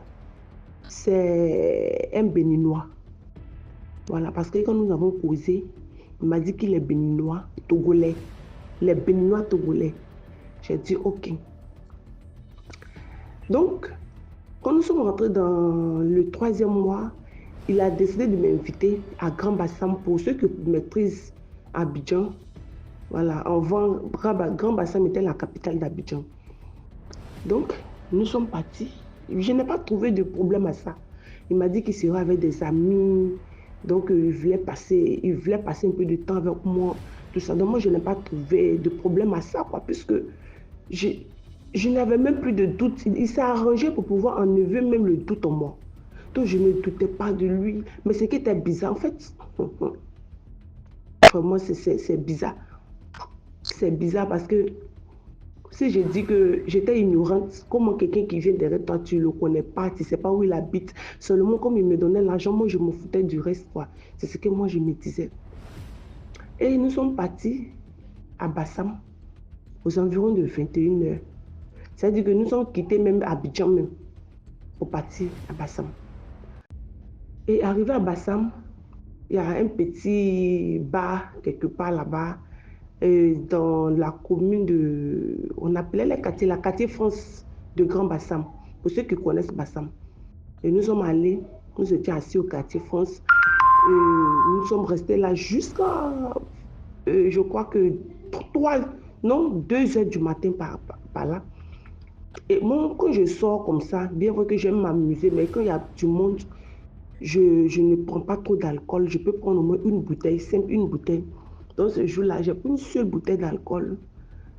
C'est un Béninois. Voilà, parce que quand nous avons causé, il m'a dit qu'il est Béninois, Togolais. Les Béninois Togolais. J'ai dit OK. Donc, quand nous sommes rentrés dans le 3e mois, il a décidé de m'inviter à Grand Bassam. Pour ceux qui maîtrisent Abidjan, voilà, Grand Bassam était la capitale d'Abidjan. Donc, nous sommes partis. Je n'ai pas trouvé de problème à ça. Il m'a dit qu'il serait avec des amis. Donc, il voulait passer un peu de temps avec moi. Tout ça. Donc, moi, je n'ai pas trouvé de problème à ça, quoi, puisque je n'avais même plus de doute. Il s'est arrangé pour pouvoir enlever même le doute en moi. Donc, je ne doutais pas de lui. Mais ce qui était bizarre, en fait, vraiment, c'est bizarre. C'est bizarre parce que si je dis que j'étais ignorante, comment quelqu'un qui vient derrière toi, tu ne le connais pas, tu ne sais pas où il habite. Seulement, comme il me donnait l'argent, moi, je me foutais du reste, quoi. C'est ce que moi, je me disais. Et nous sommes partis à Bassam aux environs de 21h. C'est-à-dire que nous sommes quittés même à Abidjan même pour partir à Bassam. Et arrivé à Bassam, il y a un petit bar quelque part là-bas dans la commune de... On appelait la quartier France de Grand Bassam, pour ceux qui connaissent Bassam. Et nous sommes allés, nous étions assis au quartier France. Nous sommes restés là jusqu'à, je crois que 2 heures du matin par là. Et moi, quand je sors comme ça, bien vrai que j'aime m'amuser, mais quand il y a du monde, je ne prends pas trop d'alcool. Je peux prendre au moins une bouteille, simple une bouteille. Dans ce jour-là, j'ai pris une seule bouteille d'alcool.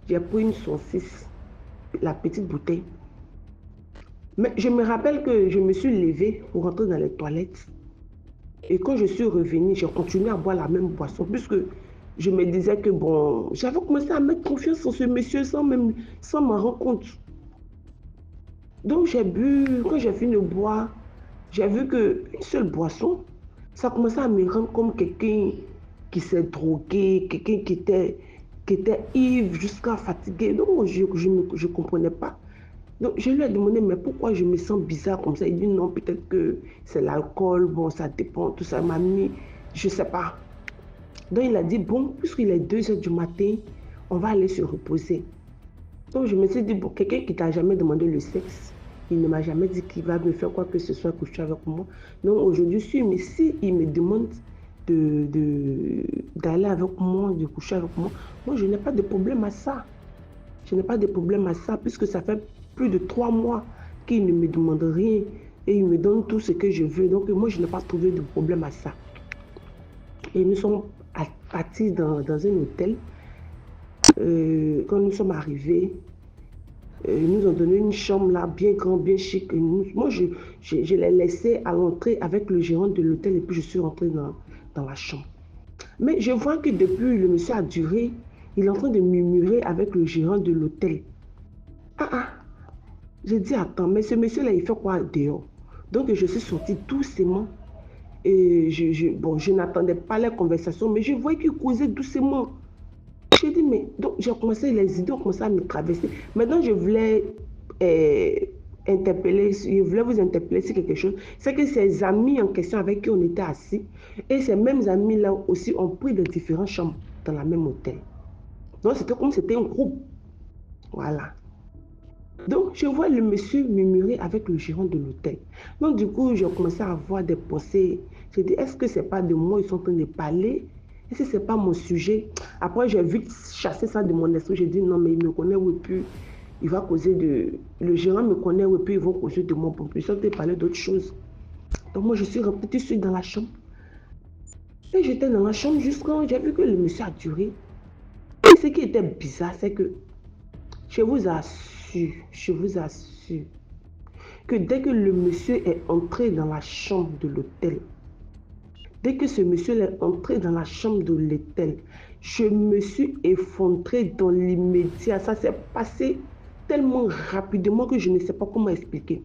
J'ai pris une saucisse, la petite bouteille. Mais je me rappelle que je me suis levée pour rentrer dans les toilettes. Et quand je suis revenue, j'ai continué à boire la même boisson, puisque je me disais que bon, j'avais commencé à mettre confiance en ce monsieur sans m'en rendre compte. Donc j'ai bu, quand j'ai fini de boire, j'ai vu qu'une seule boisson, ça commençait à me rendre comme quelqu'un qui s'est drogué, quelqu'un qui était ivre jusqu'à fatigué. Donc je ne comprenais pas. Donc je lui ai demandé, mais pourquoi je me sens bizarre comme ça? Il dit non, peut-être que c'est l'alcool, bon, ça dépend, tout ça m'a mis, je ne sais pas. Donc il a dit, bon, puisqu'il est 2 heures du matin, on va aller se reposer. Donc je me suis dit, bon, quelqu'un qui t'a jamais demandé le sexe, il ne m'a jamais dit qu'il va me faire quoi que ce soit, coucher avec moi. Donc aujourd'hui, si il me demande d'aller avec moi, de coucher avec moi, moi je n'ai pas de problème à ça. Je n'ai pas de problème à ça, puisque ça fait plus de 3 mois qu'il ne me demande rien et il me donne tout ce que je veux. Donc moi, je n'ai pas trouvé de problème à ça. Et nous sommes partis dans un hôtel. Quand nous sommes arrivés, ils nous ont donné une chambre là, bien grande, bien chic. Et moi, je l'ai laissé à l'entrée avec le gérant de l'hôtel et puis je suis rentrée dans la chambre. Mais je vois que depuis, le monsieur a duré, il est en train de murmurer avec le gérant de l'hôtel. J'ai dit, attends, mais ce monsieur-là, il fait quoi dehors? Donc, je suis sortie doucement. Et je n'attendais pas la conversation, mais je voyais qu'il causait doucement. J'ai dit, mais donc, j'ai commencé, les idées ont commencé à me traverser. Maintenant, je voulais vous interpeller sur quelque chose. C'est que ces amis en question avec qui on était assis, et ces mêmes amis-là aussi ont pris de différentes chambres dans la même hôtel. Donc, c'était comme si c'était un groupe. Voilà. Donc, je vois le monsieur murmurer avec le gérant de l'hôtel. Donc, du coup, j'ai commencé à avoir des pensées. J'ai dit, est-ce que ce n'est pas de moi ils sont en train de parler? Est-ce que ce n'est pas mon sujet? Après, j'ai vite chassé ça de mon esprit. J'ai dit, non, mais il me connaît, oui, puis il va causer de... Le gérant me connaît, oui, puis ils vont causer de moi. Bon, puis ils sont en train de parler d'autres choses. Donc, moi, je suis rentrée tout de suite dans la chambre. Et j'étais dans la chambre jusqu'à... J'ai vu que le monsieur a duré. Et ce qui était bizarre, c'est que je vous assure que dès que le monsieur est entré dans la chambre de l'hôtel, dès que ce monsieur est entré dans la chambre de l'hôtel, je me suis effondrée dans l'immédiat. Ça s'est passé tellement rapidement que je ne sais pas comment expliquer.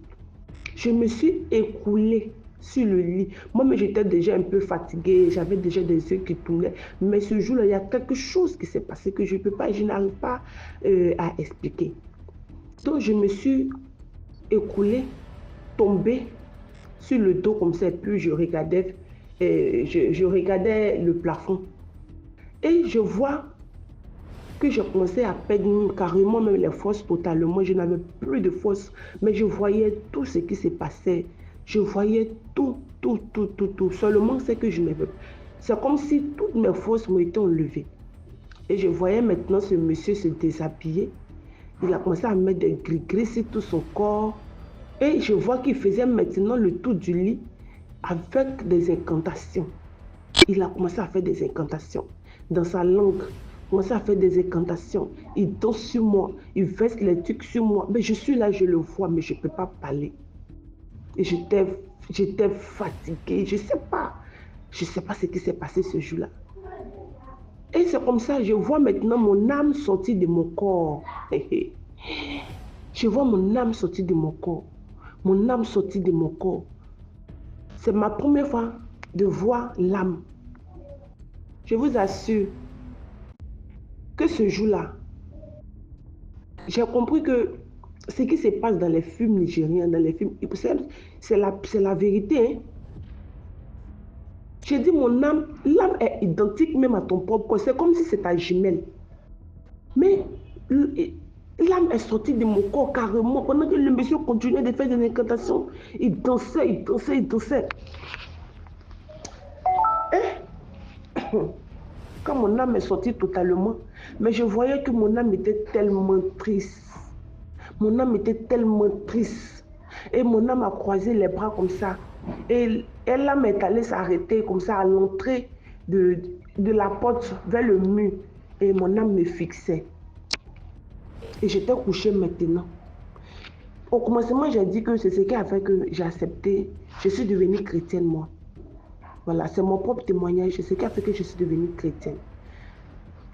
Je me suis écoulée sur le lit. Moi-même, j'étais déjà un peu fatiguée, j'avais déjà des yeux qui tournaient. Mais ce jour-là, il y a quelque chose qui s'est passé que je n'arrive pas à expliquer. Donc, je me suis écoulée, tombée sur le dos comme ça, et puis je regardais le plafond. Et je vois que je commençais à perdre carrément même les forces totalement. Je n'avais plus de force, mais je voyais tout ce qui se passait. Je voyais tout. Seulement, c'est que je n'avais pas. C'est comme si toutes mes forces m'ont été enlevées. Et je voyais maintenant ce monsieur se déshabiller. Il a commencé à mettre des gris-gris sur tout son corps. Et je vois qu'il faisait maintenant le tour du lit avec des incantations. Il a commencé à faire des incantations dans sa langue. Il a commencé à faire des incantations. Il danse sur moi. Il verse les trucs sur moi. Mais je suis là, je le vois, mais je ne peux pas parler. Et j'étais fatiguée. Je ne sais pas. Je ne sais pas ce qui s'est passé ce jour-là. Et c'est comme ça, je vois maintenant mon âme sortir de mon corps. Je vois mon âme sortir de mon corps. Mon âme sortir de mon corps. C'est ma première fois de voir l'âme. Je vous assure que ce jour-là, j'ai compris que ce qui se passe dans les films nigériens, dans les films, c'est la vérité. Hein? J'ai dit mon âme, l'âme est identique même à ton propre corps. C'est comme si c'était ta jumelle. Mais l'âme est sortie de mon corps carrément. Pendant que le monsieur continuait de faire des incantations, il dansait. Et quand mon âme est sortie totalement, mais je voyais que mon âme était tellement triste. Mon âme était tellement triste. Et mon âme a croisé les bras comme ça. Et l'âme est allée s'arrêter comme ça à l'entrée de la porte vers le mur. Et mon âme me fixait. Et j'étais couchée maintenant. Au commencement, j'ai dit que c'est ce qui a fait que j'ai accepté. Je suis devenue chrétienne, moi. Voilà, c'est mon propre témoignage. C'est ce qui a fait que je suis devenue chrétienne.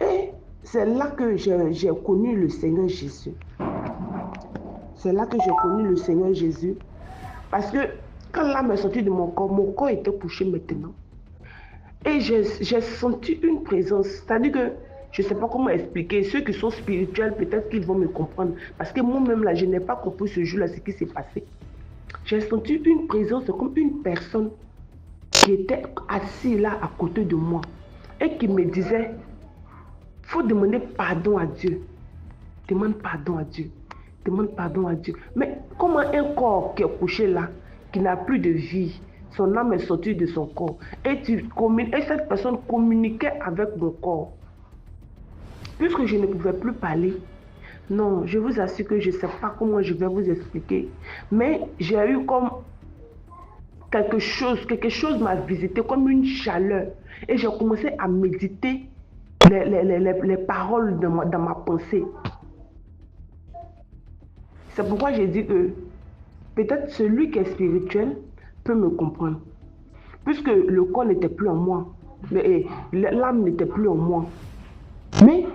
Et c'est là que j'ai connu le Seigneur Jésus. C'est là que j'ai connu le Seigneur Jésus. Parce que quand l'âme est sortie de mon corps était couché maintenant. Et j'ai senti une présence. C'est-à-dire que je ne sais pas comment expliquer. Ceux qui sont spirituels, peut-être qu'ils vont me comprendre. Parce que moi-même, là, je n'ai pas compris ce jour-là ce qui s'est passé. J'ai senti une présence comme une personne qui était assise là à côté de moi. Et qui me disait, il faut demander pardon à Dieu. Demande pardon à Dieu. Demande pardon à Dieu. Mais comment un corps qui est couché là, qui n'a plus de vie, son âme est sortie de son corps, et cette personne communiquait avec mon corps. Puisque je ne pouvais plus parler, non, je vous assure que je ne sais pas comment je vais vous expliquer, mais j'ai eu comme quelque chose m'a visité, comme une chaleur, et j'ai commencé à méditer les paroles dans ma pensée. C'est pourquoi j'ai dit que peut-être celui qui est spirituel peut me comprendre. Puisque le corps n'était plus en moi, l'âme n'était plus en moi. Mais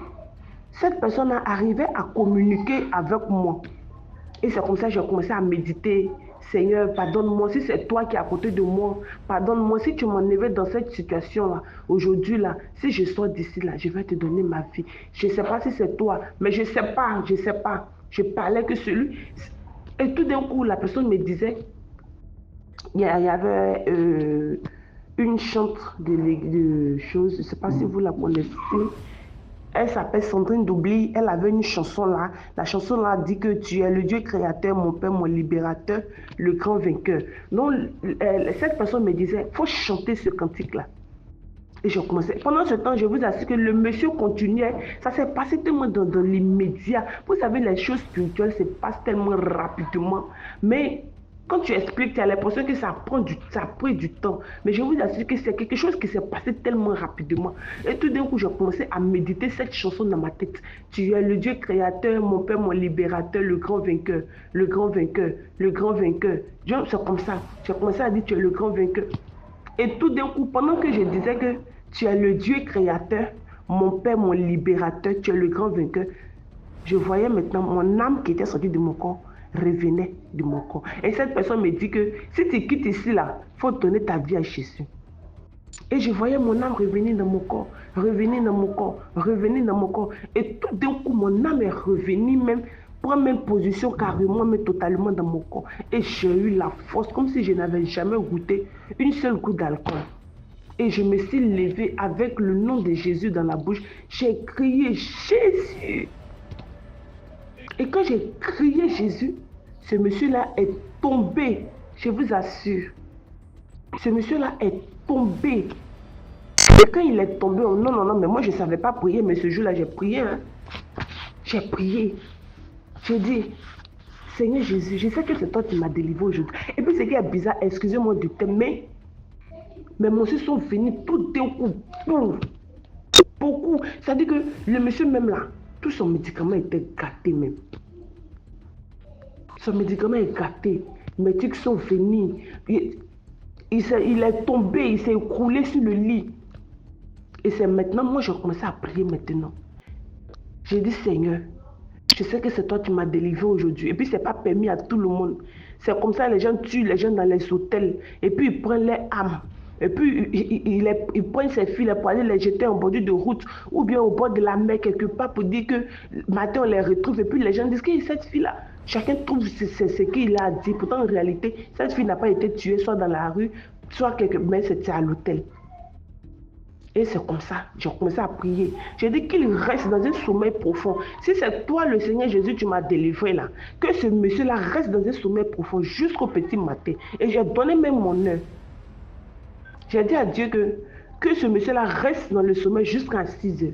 cette personne a arrivé à communiquer avec moi. Et c'est comme ça que j'ai commencé à méditer. Seigneur, pardonne-moi si c'est toi qui es à côté de moi. Pardonne-moi si tu m'enlevais dans cette situation-là. Aujourd'hui, là, si je sors d'ici, là, je vais te donner ma vie. Je ne sais pas si c'est toi, mais je ne sais pas. Je parlais que celui... Et tout d'un coup, la personne me disait, il y avait une chantre de choses, je ne sais pas si vous la connaissez. Elle s'appelle Sandrine Doubli, elle avait une chanson là. La chanson là dit que tu es le Dieu créateur, mon Père, mon libérateur, le grand vainqueur. Donc, cette personne me disait, il faut chanter ce cantique-là. Et je commençais. Pendant ce temps, je vous assure que le monsieur continuait. Ça s'est passé tellement dans l'immédiat. Vous savez, les choses spirituelles se passent tellement rapidement. Mais quand tu expliques, tu as l'impression que ça a pris du temps. Mais je vous assure que c'est quelque chose qui s'est passé tellement rapidement. Et tout d'un coup, j'ai commencé à méditer cette chanson dans ma tête. Tu es le Dieu créateur, mon Père, mon libérateur, le grand vainqueur, le grand vainqueur, le grand vainqueur. C'est comme ça. J'ai commencé à dire tu es le grand vainqueur. Et tout d'un coup, pendant que je disais que tu es le Dieu créateur, mon Père, mon libérateur, tu es le grand vainqueur, je voyais maintenant mon âme qui était sortie de mon corps revenait de mon corps. Et cette personne me dit que si tu quittes ici, là, il faut donner ta vie à Jésus. Et je voyais mon âme revenir dans mon corps, revenir dans mon corps, revenir dans mon corps. Et tout d'un coup, mon âme est revenue même, prendre même position carrément, mais totalement dans mon corps. Et j'ai eu la force, comme si je n'avais jamais goûté une seule goutte d'alcool. Et je me suis levée avec le nom de Jésus dans la bouche. J'ai crié Jésus. Et quand j'ai crié Jésus, ce monsieur-là est tombé. Je vous assure. Ce monsieur-là est tombé. Et quand il est tombé, oh non, mais moi je ne savais pas prier, mais ce jour-là, j'ai prié. Hein. J'ai prié. J'ai dit, Seigneur Jésus, je sais que c'est toi qui m'as délivré aujourd'hui. Et puis ce qui est bizarre, excusez-moi du thème, mais mes monstres sont venus tout d'un coup. Beaucoup. C'est-à-dire que le monsieur même là, tout son médicament était gâté même. Son médicament est gâté. Mes trucs sont venus. Il est tombé, il s'est écroulé sur le lit. Et c'est maintenant, moi je commençais à prier maintenant. J'ai dit, Seigneur, je sais que c'est toi qui m'as délivré aujourd'hui. Et puis c'est pas permis à tout le monde. C'est comme ça, les gens tuent les gens dans les hôtels. Et puis ils prennent les âmes. Et puis ils prennent ces filles pour aller les jeter en bordure de route ou bien au bord de la mer quelque part pour dire que matin on les retrouve. Et puis les gens disent que cette fille-là, chacun trouve ce qu'il a dit. Pourtant en réalité, cette fille n'a pas été tuée soit dans la rue, soit quelque part, mais c'était à l'hôtel. Et c'est comme ça, j'ai commencé à prier. J'ai dit qu'il reste dans un sommeil profond. Si c'est toi, le Seigneur Jésus, tu m'as délivré là, que ce monsieur-là reste dans un sommeil profond jusqu'au petit matin. Et j'ai donné même mon heure. J'ai dit à Dieu que ce monsieur-là reste dans le sommeil jusqu'à 6 heures.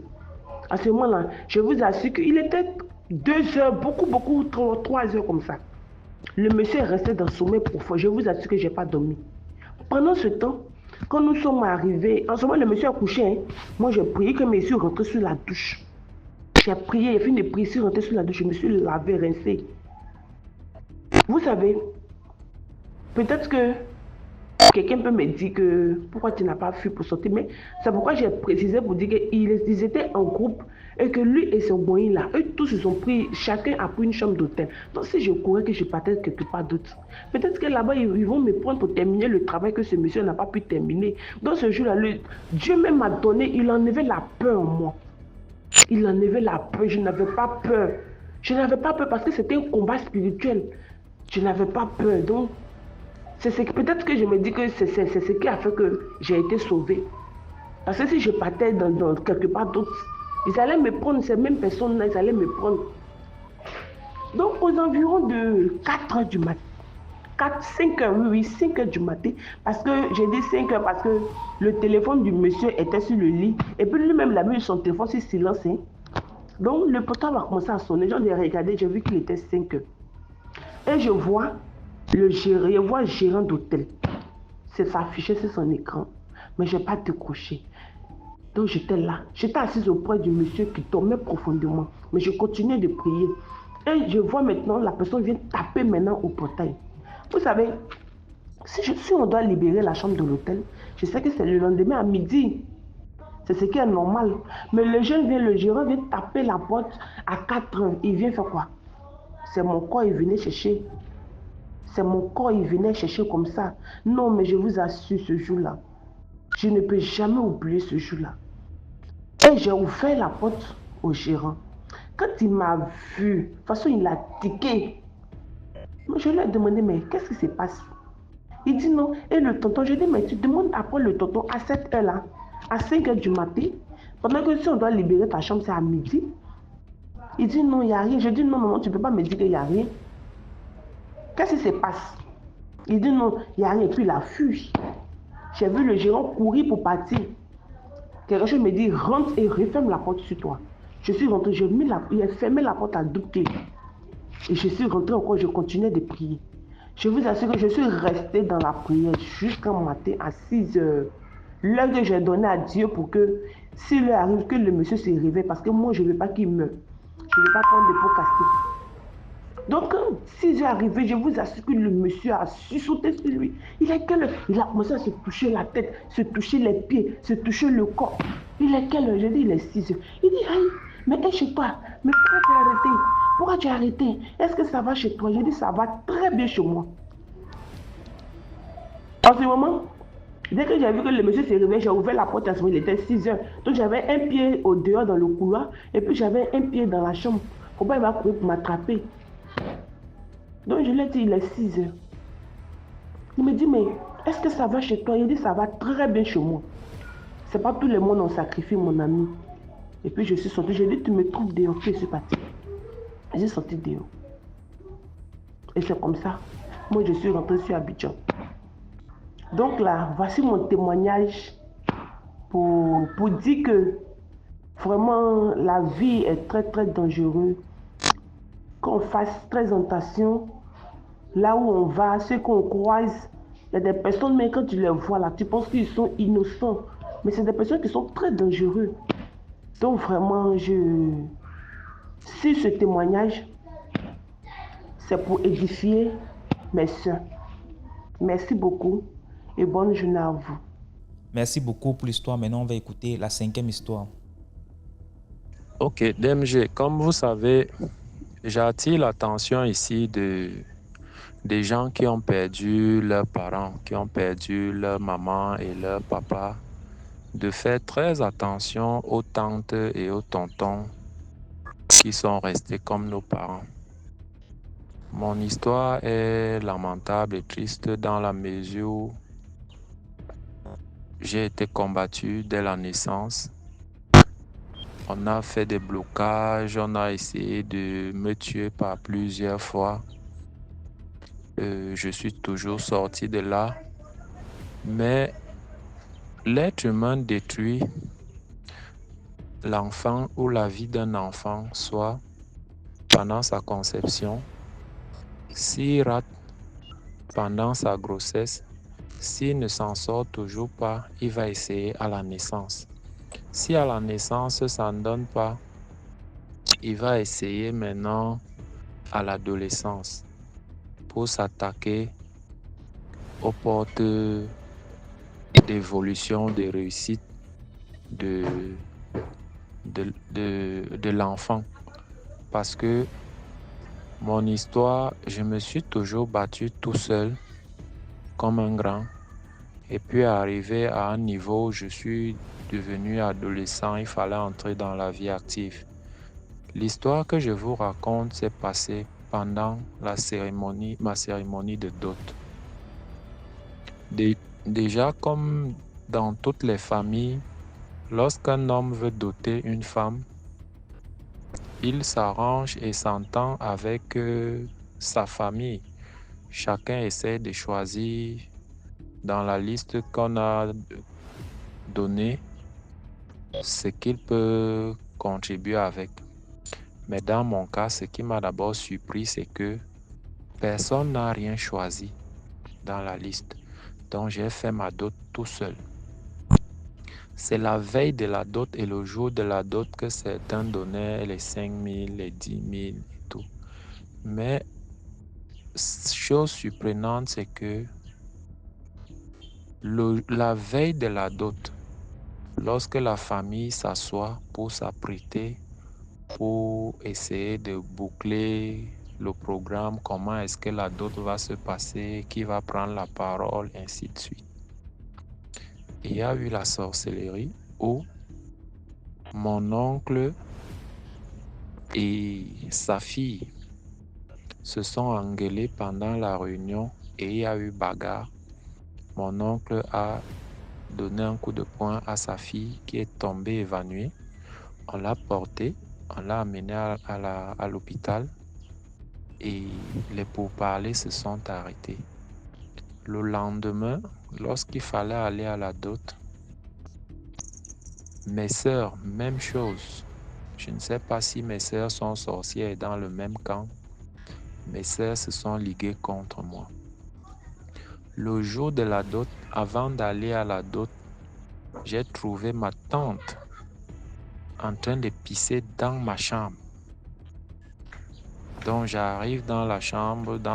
À ce moment-là, je vous assure qu'il était 2 heures, beaucoup, 3 heures comme ça. Le monsieur est resté dans le sommeil profond. Je vous assure que je n'ai pas dormi. Pendant ce temps, quand nous sommes arrivés, en ce moment, le monsieur a couché. Hein. Moi, j'ai prié que je suis rentré sur la douche. J'ai prié, j'ai fini de prier, je suis rentré sur la douche, je me suis lavé, rincé. Vous savez, peut-être que quelqu'un peut me dire que pourquoi tu n'as pas fui pour sortir, mais c'est pourquoi j'ai précisé pour dire qu'ils étaient en groupe et que lui et son moyen là, eux tous ils ont pris, chacun a pris une chambre d'hôtel. Donc si je courais que je partais quelque part d'autre, peut-être que là-bas ils vont me prendre pour terminer le travail que ce monsieur n'a pas pu terminer. Donc ce jour-là, Dieu même m'a donné, il enlevait la peur en moi. Il enlevait la peur, je n'avais pas peur. Je n'avais pas peur parce que c'était un combat spirituel. Je n'avais pas peur, donc peut-être que je me dis que c'est ce qui a fait que j'ai été sauvée. Parce que si je partais dans quelque part d'autre, ils allaient me prendre, ces mêmes personnes-là, ils allaient me prendre. Donc aux environs de 4 heures du matin, 5 heures, oui, 5 heures du matin, parce que j'ai dit 5 heures parce que le téléphone du monsieur était sur le lit, et puis lui-même il a mis son téléphone sur silence. Hein. Donc le portable a commencé à sonner, j'en ai regardé, j'ai vu qu'il était 5 heures. Et je vois le gérant d'hôtel. C'est affiché sur son écran. Mais je n'ai pas décroché. Donc j'étais là. J'étais assise auprès du monsieur qui dormait profondément. Mais je continuais de prier. Et je vois maintenant, la personne vient taper maintenant au portail. Vous savez, si on doit libérer la chambre de l'hôtel, je sais que c'est le lendemain à midi. C'est ce qui est normal. Mais le gérant vient taper la porte à 4 heures. Il vient faire quoi? C'est mon corps, il venait chercher. C'est mon corps, il venait chercher comme ça. Non, mais je vous assure, ce jour-là, je ne peux jamais oublier ce jour-là. Et j'ai ouvert la porte au gérant. Quand il m'a vu, de toute façon, il a tiqué. Je lui ai demandé, mais qu'est-ce qui se passe? Il dit non. Et le tonton, je dis, mais tu demandes après le tonton à cette heure-là, à 5 heures du matin, pendant que si on doit libérer ta chambre, c'est à midi. Il dit non, il n'y a rien. Je dis non, tu ne peux pas me dire qu'il n'y a rien. Qu'est-ce qui se passe? Il dit non, il n'y a rien. Et puis il a fui. J'ai vu le gérant courir pour partir. Quelque chose me dit, rentre et referme la porte sur toi. Je suis rentré, il a fermé la porte à double clé. Et je suis rentré encore, je continuais de prier. Je vous assure que je suis resté dans la prière jusqu'au matin à 6 heures. L'heure que j'ai donnée à Dieu pour que, s'il arrive, que le monsieur se réveille, parce que moi, je ne veux pas qu'il meure. Je ne veux pas prendre des pots cassés. Donc, quand 6 heures arrivées, je vous assure que le monsieur a sursauté sur lui. Il a commencé à se toucher la tête, se toucher les pieds, se toucher le corps. Il est quelle heure? Je dis, il est 6 heures. Il dit, aïe, Mais hé, chez toi, mais pourquoi tu as arrêté? Pourquoi tu as arrêté? Est-ce que ça va chez toi? J'ai dit, ça va très bien chez moi. En ce moment, dès que j'ai vu que le monsieur s'est réveillé, j'ai ouvert la porte à ce moment, il était 6 heures. Donc j'avais un pied au dehors dans le couloir et puis j'avais un pied dans la chambre. Comment il va courir pour m'attraper? Donc je lui ai dit, il est 6 heures. Il me dit, mais est-ce que ça va chez toi? Il dit, ça va très bien chez moi. C'est pas tout le monde on sacrifie, mon ami. Et puis je suis sorti, j'ai dit, tu me trouves dehors, puis je suis parti. J'ai sorti dehors. Et c'est comme ça. Moi, je suis rentré sur Abidjan. Donc là, voici mon témoignage pour dire que vraiment la vie est très très dangereuse. Qu'on fasse très attention là où on va, ceux qu'on croise. Il y a des personnes, mais quand tu les vois là, tu penses qu'ils sont innocents. Mais c'est des personnes qui sont très dangereuses. Donc vraiment, sur ce témoignage, c'est pour édifier mes soeurs. Merci beaucoup et bonne journée à vous. Merci beaucoup pour l'histoire. Maintenant, on va écouter la 5e histoire. Ok, DMG, comme vous savez, j'attire l'attention ici des gens qui ont perdu leurs parents, qui ont perdu leur maman et leur papa, de faire très attention aux tantes et aux tontons qui sont restés comme nos parents. Mon histoire est lamentable et triste dans la mesure où j'ai été combattu dès la naissance. On a fait des blocages, on a essayé de me tuer par plusieurs fois. Je suis toujours sorti de là. Mais l'être humain détruit l'enfant ou la vie d'un enfant, soit pendant sa conception, s'il rate pendant sa grossesse, s'il ne s'en sort toujours pas, il va essayer à la naissance. Si à la naissance, ça ne donne pas, il va essayer maintenant à l'adolescence pour s'attaquer aux portes d'évolution, de réussite de l'enfant. Parce que mon histoire, je me suis toujours battu tout seul, comme un grand. Et puis arrivé à un niveau où je suis devenu adolescent, il fallait entrer dans la vie active. L'histoire que je vous raconte s'est passée pendant ma cérémonie de dot. Déjà, comme dans toutes les familles, lorsqu'un homme veut doter une femme, il s'arrange et s'entend avec sa famille. Chacun essaie de choisir dans la liste qu'on a donnée ce qu'il peut contribuer avec. Mais dans mon cas, ce qui m'a d'abord surpris, c'est que personne n'a rien choisi dans la liste. Donc j'ai fait ma dot tout seul. C'est la veille de la dot et le jour de la dot que certains donnaient les 5 000, les 10 000 et tout. Mais chose surprenante, c'est que la veille de la dot, lorsque la famille s'assoit pour s'apprêter, pour essayer de boucler le programme, comment est-ce que la dot va se passer, qui va prendre la parole, ainsi de suite. Il y a eu la sorcellerie où mon oncle et sa fille se sont engueulés pendant la réunion et il y a eu bagarre. Mon oncle a donné un coup de poing à sa fille qui est tombée évanouie. On l'a portée, on l'a amenée à l'hôpital et les pourparlers se sont arrêtés. Le lendemain, lorsqu'il fallait aller à la dot, mes sœurs, même chose. Je ne sais pas si mes sœurs sont sorcières dans le même camp. Mes sœurs se sont liguées contre moi. Le jour de la dot, avant d'aller à la dot, j'ai trouvé ma tante en train de pisser dans ma chambre. Donc j'arrive dans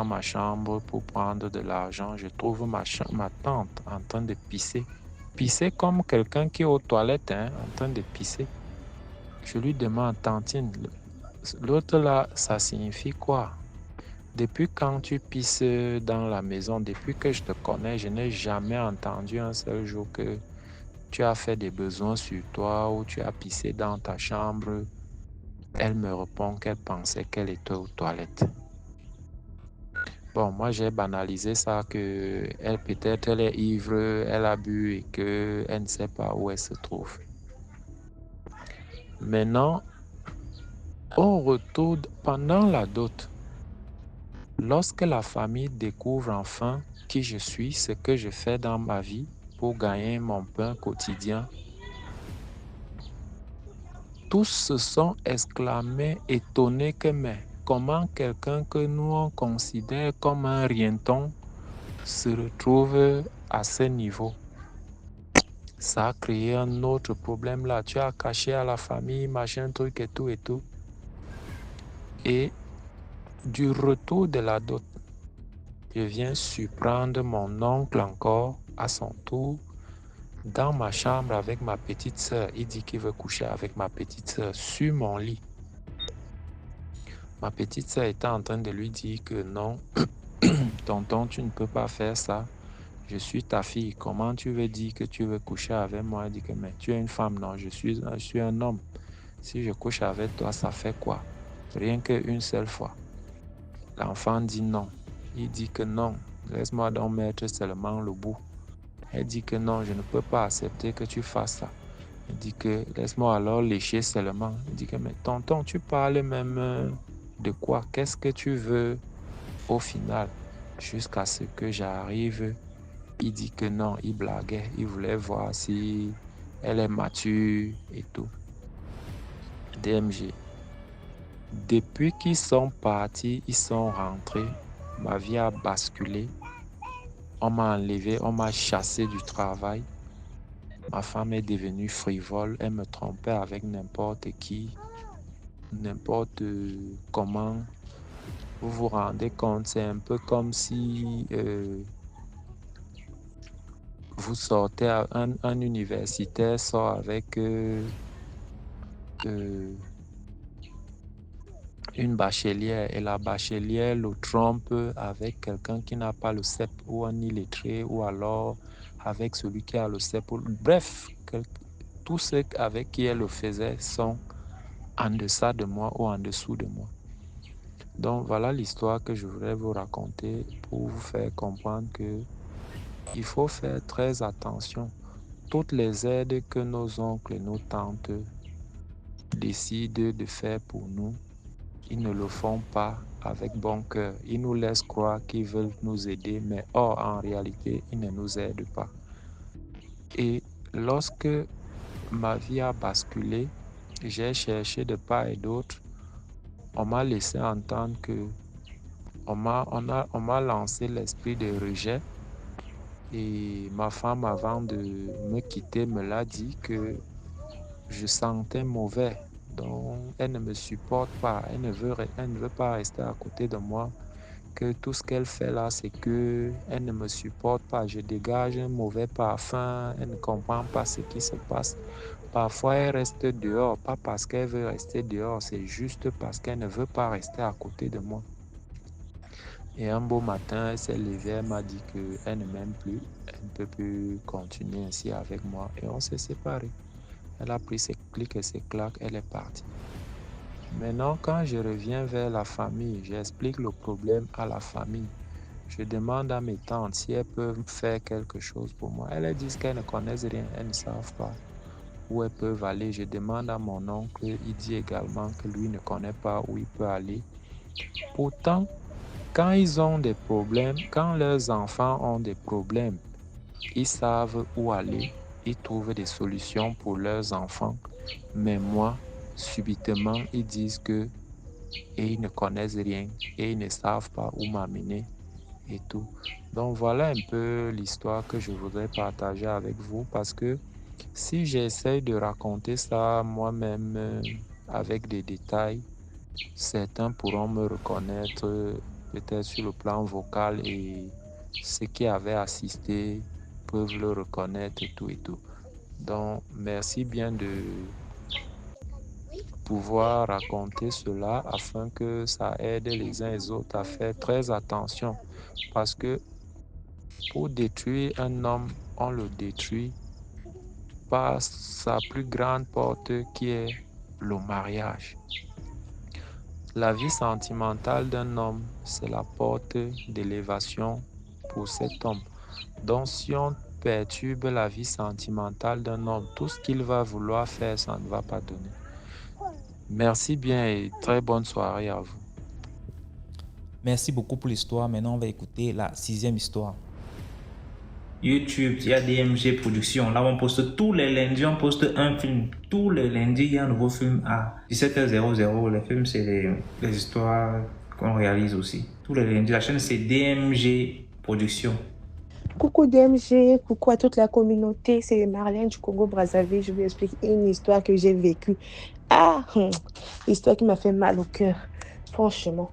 ma chambre pour prendre de l'argent. Je trouve ma tante en train de pisser. Pisser comme quelqu'un qui est aux toilettes, en train de pisser. Je lui demande, Tantine, l'autre là, ça signifie quoi? Depuis quand tu pisses dans la maison, depuis que je te connais, je n'ai jamais entendu un seul jour que tu as fait des besoins sur toi ou tu as pissé dans ta chambre. Elle me répond qu'elle pensait qu'elle était aux toilettes. Bon, moi j'ai banalisé ça que elle peut-être elle est ivre, elle a bu et que elle ne sait pas où elle se trouve. Maintenant, on retourne pendant la dot. Lorsque la famille découvre enfin qui je suis, ce que je fais dans ma vie pour gagner mon pain quotidien, tous se sont exclamés, étonnés que mais comment quelqu'un que nous on considère comme un rienton se retrouve à ce niveau. Ça a créé un autre problème là. Tu as caché à la famille, machin, truc et tout et tout. Et du retour de la dot, je viens surprendre mon oncle encore à son tour dans ma chambre avec ma petite sœur. Il dit qu'il veut coucher avec ma petite sœur sur mon lit. Ma petite sœur était en train de lui dire que non, tonton, tu ne peux pas faire ça. Je suis ta fille. Comment tu veux dire que tu veux coucher avec moi? Il dit que mais tu es une femme. Non, je suis un homme. Si je couche avec toi, ça fait quoi? Rien qu'une seule fois. L'enfant dit non. Il dit que non. Laisse-moi donc mettre seulement le bout. Elle dit que non, je ne peux pas accepter que tu fasses ça. Il dit que laisse-moi alors lécher seulement. Il dit que mais tonton, tu parles même de quoi? Qu'est-ce que tu veux au final? Jusqu'à ce que j'arrive, il dit que non, il blaguait. Il voulait voir si elle est mature et tout. DMG. Depuis qu'ils sont partis, ils sont rentrés. Ma vie a basculé. On m'a enlevé, on m'a chassé du travail. Ma femme est devenue frivole. Elle me trompait avec n'importe qui, n'importe comment. Vous vous rendez compte, c'est un peu comme si vous sortez, un universitaire sort avec une bachelière et la bachelière le trompe avec quelqu'un qui n'a pas le CEP ou un illettré ou alors avec celui qui a le CEP. Bref, tous ceux avec qui elle le faisait sont en deçà de moi ou en dessous de moi. Donc voilà l'histoire que je voudrais vous raconter pour vous faire comprendre que il faut faire très attention. Toutes les aides que nos oncles et nos tantes décident de faire pour nous, ils ne le font pas avec bon cœur. Ils nous laissent croire qu'ils veulent nous aider, mais or, en réalité, ils ne nous aident pas. Et lorsque ma vie a basculé, j'ai cherché de part et d'autre. On m'a laissé entendre que on m'a lancé l'esprit de rejet. Et ma femme, avant de me quitter, me l'a dit que je sentais mauvais. Donc, elle ne me supporte pas. Elle ne veut pas rester à côté de moi. Que tout ce qu'elle fait là, c'est que elle ne me supporte pas. Je dégage un mauvais parfum. Elle ne comprend pas ce qui se passe. Parfois, elle reste dehors. Pas parce qu'elle veut rester dehors. C'est juste parce qu'elle ne veut pas rester à côté de moi. Et un beau matin, elle s'est levée, elle m'a dit qu'elle ne m'aime plus, elle ne peut plus continuer ainsi avec moi et on s'est séparés. Elle a pris ses clics et ses claques, elle est partie. Maintenant, quand je reviens vers la famille, j'explique le problème à la famille. Je demande à mes tantes si elles peuvent faire quelque chose pour moi. Elles disent qu'elles ne connaissent rien, elles ne savent pas où elles peuvent aller. Je demande à mon oncle, il dit également que lui ne connaît pas où il peut aller. Pourtant, quand ils ont des problèmes, quand leurs enfants ont des problèmes, ils savent où aller, ils trouvent des solutions pour leurs enfants. Mais moi, subitement, ils disent que et ils ne connaissent rien et ils ne savent pas où m'amener et tout. Donc voilà un peu l'histoire que je voudrais partager avec vous parce que si j'essaie de raconter ça moi-même avec des détails, certains pourront me reconnaître peut-être sur le plan vocal et ceux qui avaient assisté peuvent le reconnaître et tout et tout. Donc, merci bien pouvoir raconter cela afin que ça aide les uns et les autres à faire très attention. Parce que pour détruire un homme, on le détruit par sa plus grande porte qui est le mariage. La vie sentimentale d'un homme, c'est la porte d'élévation pour cet homme. Donc, si on perturbe la vie sentimentale d'un homme, tout ce qu'il va vouloir faire, ça ne va pas donner. Merci bien et très bonne soirée à vous. Merci beaucoup pour l'histoire. Maintenant, on va écouter la 6e histoire. YouTube, il y a DMG Productions. Là, on poste tous les lundis, on poste un film. Tous les lundis, il y a un nouveau film à 17h00. Les films, c'est les histoires qu'on réalise aussi. Tous les lundis, la chaîne, c'est DMG Productions. Coucou DMG, coucou à toute la communauté, c'est Marlène du Congo-Brazzaville. Je vais expliquer une histoire que j'ai vécue. L'histoire qui m'a fait mal au cœur, franchement.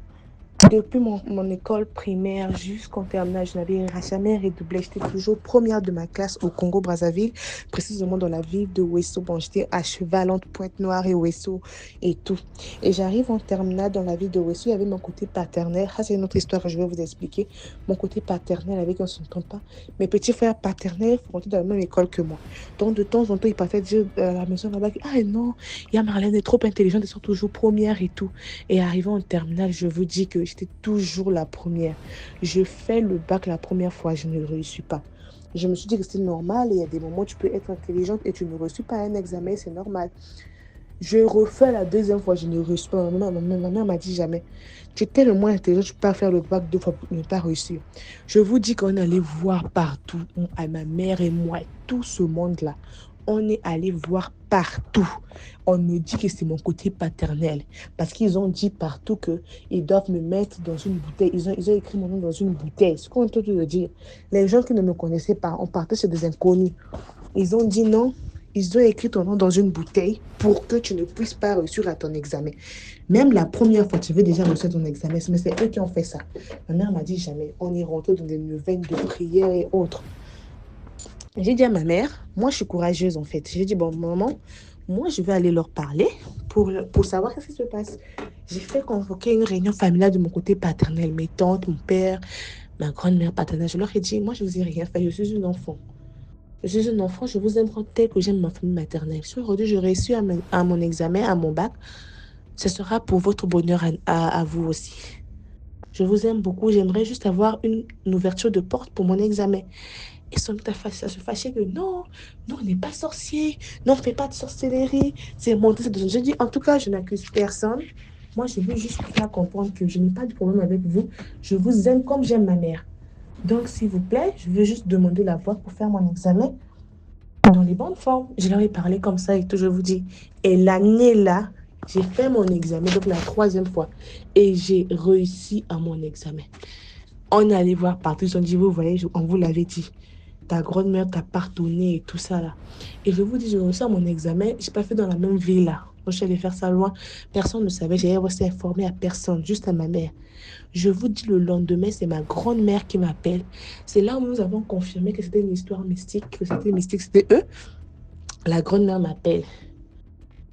Depuis mon école primaire jusqu'en terminale, je n'avais jamais redoublé. J'étais toujours première de ma classe au Congo-Brazzaville, précisément dans la ville de Ouesso. Bon, j'étais à cheval entre Pointe-Noire et Ouesso et tout. Et j'arrive en terminale dans la ville de Ouesso. Il y avait mon côté paternel. Ça, c'est une autre histoire que je vais vous expliquer. Mon côté paternel avec on ne s'entend pas. Mes petits frères paternels font dans la même école que moi. Donc, de temps en temps, ils partaient dire à la maison là-bas, non, il y a Marlène, elle est trop intelligente, elle sont toujours première et tout. Et arrivant en terminale, je vous dis que j'étais toujours la première. Je fais le bac la première fois, je ne réussis pas. Je me suis dit que c'était normal. Il y a des moments où tu peux être intelligente et tu ne reçus pas un examen, c'est normal. Je refais la deuxième fois, je ne réussis pas. Ma mère m'a dit jamais. Tu es tellement intelligent, tu peux pas faire le bac 2 fois pour ne pas réussir. Je vous dis qu'on allait voir partout, ma mère et moi, tout ce monde-là. On est allé voir partout. On me dit que c'est mon côté paternel. Parce qu'ils ont dit partout qu'ils doivent me mettre dans une bouteille. Ils ont écrit mon nom dans une bouteille. Ce qu'on peut te dire. Les gens qui ne me connaissaient pas, on partait chez des inconnus. Ils ont dit non. Ils ont écrit ton nom dans une bouteille pour que tu ne puisses pas réussir à ton examen. Même la première fois, tu veux déjà réussir ton examen. Mais c'est eux qui ont fait ça. Ma mère m'a dit jamais. On est rentré dans des neuvaines de prière et autres. J'ai dit à ma mère, moi je suis courageuse en fait. J'ai dit, bon maman, moi je vais aller leur parler pour savoir ce qui se passe. J'ai fait convoquer une réunion familiale de mon côté paternel, mes tantes, mon père, ma grand-mère paternelle. Je leur ai dit, moi je vous ai rien fait, je suis une enfant. Je suis une enfant, je vous aime tel que j'aime ma famille maternelle. Si aujourd'hui je réussis à mon examen, à mon bac, ce sera pour votre bonheur à vous aussi. Je vous aime beaucoup, j'aimerais juste avoir une ouverture de porte pour mon examen. Ils sont tout à se fâcher que non, on n'est pas sorcier, non, on ne fait pas de sorcellerie, c'est monter. Je dis, en tout cas, je n'accuse personne. Moi, je veux juste faire comprendre que je n'ai pas de problème avec vous. Je vous aime comme j'aime ma mère. Donc, s'il vous plaît, je veux juste demander la voix pour faire mon examen dans les bonnes formes. Je leur ai parlé comme ça et tout, je vous dis. Et l'année-là, j'ai fait mon examen, donc la 3e fois, et j'ai réussi à mon examen. On est allé voir partout, ils ont dit, vous voyez, on vous l'avait dit. Ta grand-mère t'a pardonné et tout ça là. Et je vous dis, j'ai réussi à mon examen. Je n'ai pas fait dans la même ville là. Donc, je suis allée faire ça loin. Personne ne savait. J'avais aussi informé à personne, juste à ma mère. Je vous dis, le lendemain, c'est ma grand-mère qui m'appelle. C'est là où nous avons confirmé que c'était une histoire mystique, c'était eux. La grand-mère m'appelle.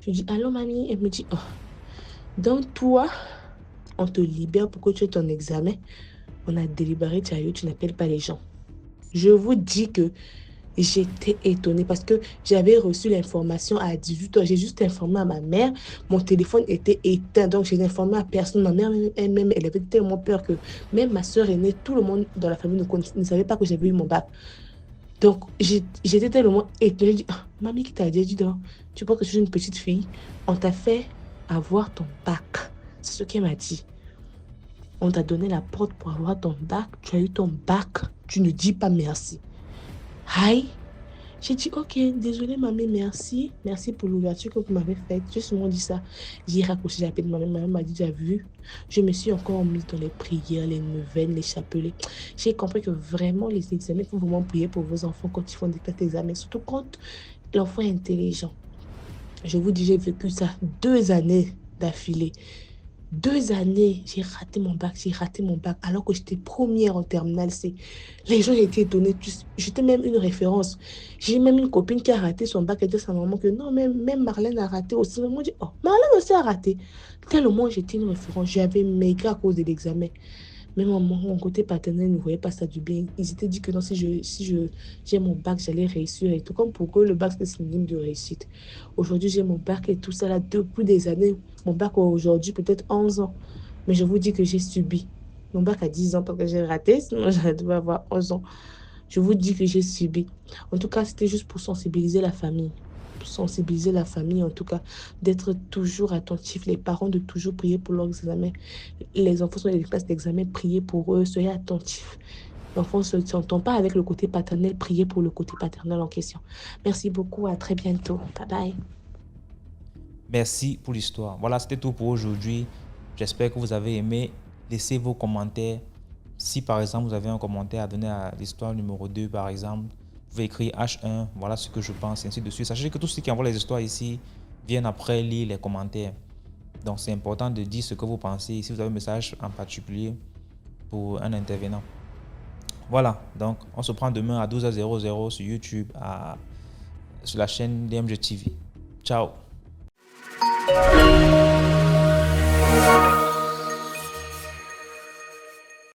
Je dis, allô mamie? Elle me dit, oh, donc toi, on te libère pour que tu aies ton examen. On a délibéré, tu n'appelles pas les gens. Je vous dis que j'étais étonnée parce que j'avais reçu l'information à 18h. J'ai juste informé à ma mère. Mon téléphone était éteint, donc je n'ai informé à personne. Ma mère elle-même, elle avait tellement peur que même ma soeur aînée, tout le monde dans la famille ne savait pas que j'avais eu mon bac. Donc, j'étais tellement étonnée. J'ai dit, mamie qui t'a dit, donc, tu penses que je suis une petite fille? On t'a fait avoir ton bac. C'est ce qu'elle m'a dit. On t'a donné la porte pour avoir ton bac. Tu as eu ton bac. Tu ne dis pas merci. Aïe. J'ai dit, ok, désolée, mamie, merci. Merci pour l'ouverture que vous m'avez faite. J'ai seulement dit ça. J'ai raccroché, j'ai appelé ma mère. Ma mère m'a dit, tu as vu? Je me suis encore mise dans les prières, les neuvaines, les chapelets. J'ai compris que vraiment, les examens, il faut vraiment prier pour vos enfants quand ils font des classes d'examen. Surtout quand l'enfant est intelligent. Je vous dis, j'ai vécu ça 2 années d'affilée. 2 années, j'ai raté mon bac, alors que j'étais première en terminale C. Les gens étaient étonnés, j'étais même une référence. J'ai même une copine qui a raté son bac, elle dit à sa maman que non, même Marlène a raté aussi. Maman dit, oh, Marlène aussi a raté. Tellement j'étais une référence, j'avais méga à cause de l'examen. Même mon côté paternel ne voyait pas ça du bien. Ils s'étaient dit que non, j'ai mon bac, j'allais réussir et tout. Comme pour eux, le bac, c'est synonyme de réussite. Aujourd'hui, j'ai mon bac et tout ça là depuis des années. Mon bac aujourd'hui, peut-être 11 ans. Mais je vous dis que j'ai subi. Mon bac à 10 ans parce que j'ai raté, sinon j'aurais dû avoir 11 ans. Je vous dis que j'ai subi. En tout cas, c'était juste pour sensibiliser la famille. Pour sensibiliser la famille, en tout cas, d'être toujours attentif. Les parents de toujours prier pour leurs examens. Les enfants sont dans les classes d'examen, priez pour eux, soyez attentifs. L'enfant ne s'entend pas avec le côté paternel, priez pour le côté paternel en question. Merci beaucoup, à très bientôt. Bye bye. Merci pour l'histoire. Voilà, c'était tout pour aujourd'hui. J'espère que vous avez aimé. Laissez vos commentaires. Si par exemple vous avez un commentaire à donner à l'histoire numéro 2 par exemple, vous pouvez écrire H1, voilà ce que je pense, et ainsi de suite. Sachez que tous ceux qui envoient les histoires ici viennent après lire les commentaires. Donc c'est important de dire ce que vous pensez. Si vous avez un message en particulier pour un intervenant. Voilà, donc on se prend demain à 12h00 sur YouTube, sur la chaîne DMG TV. Ciao.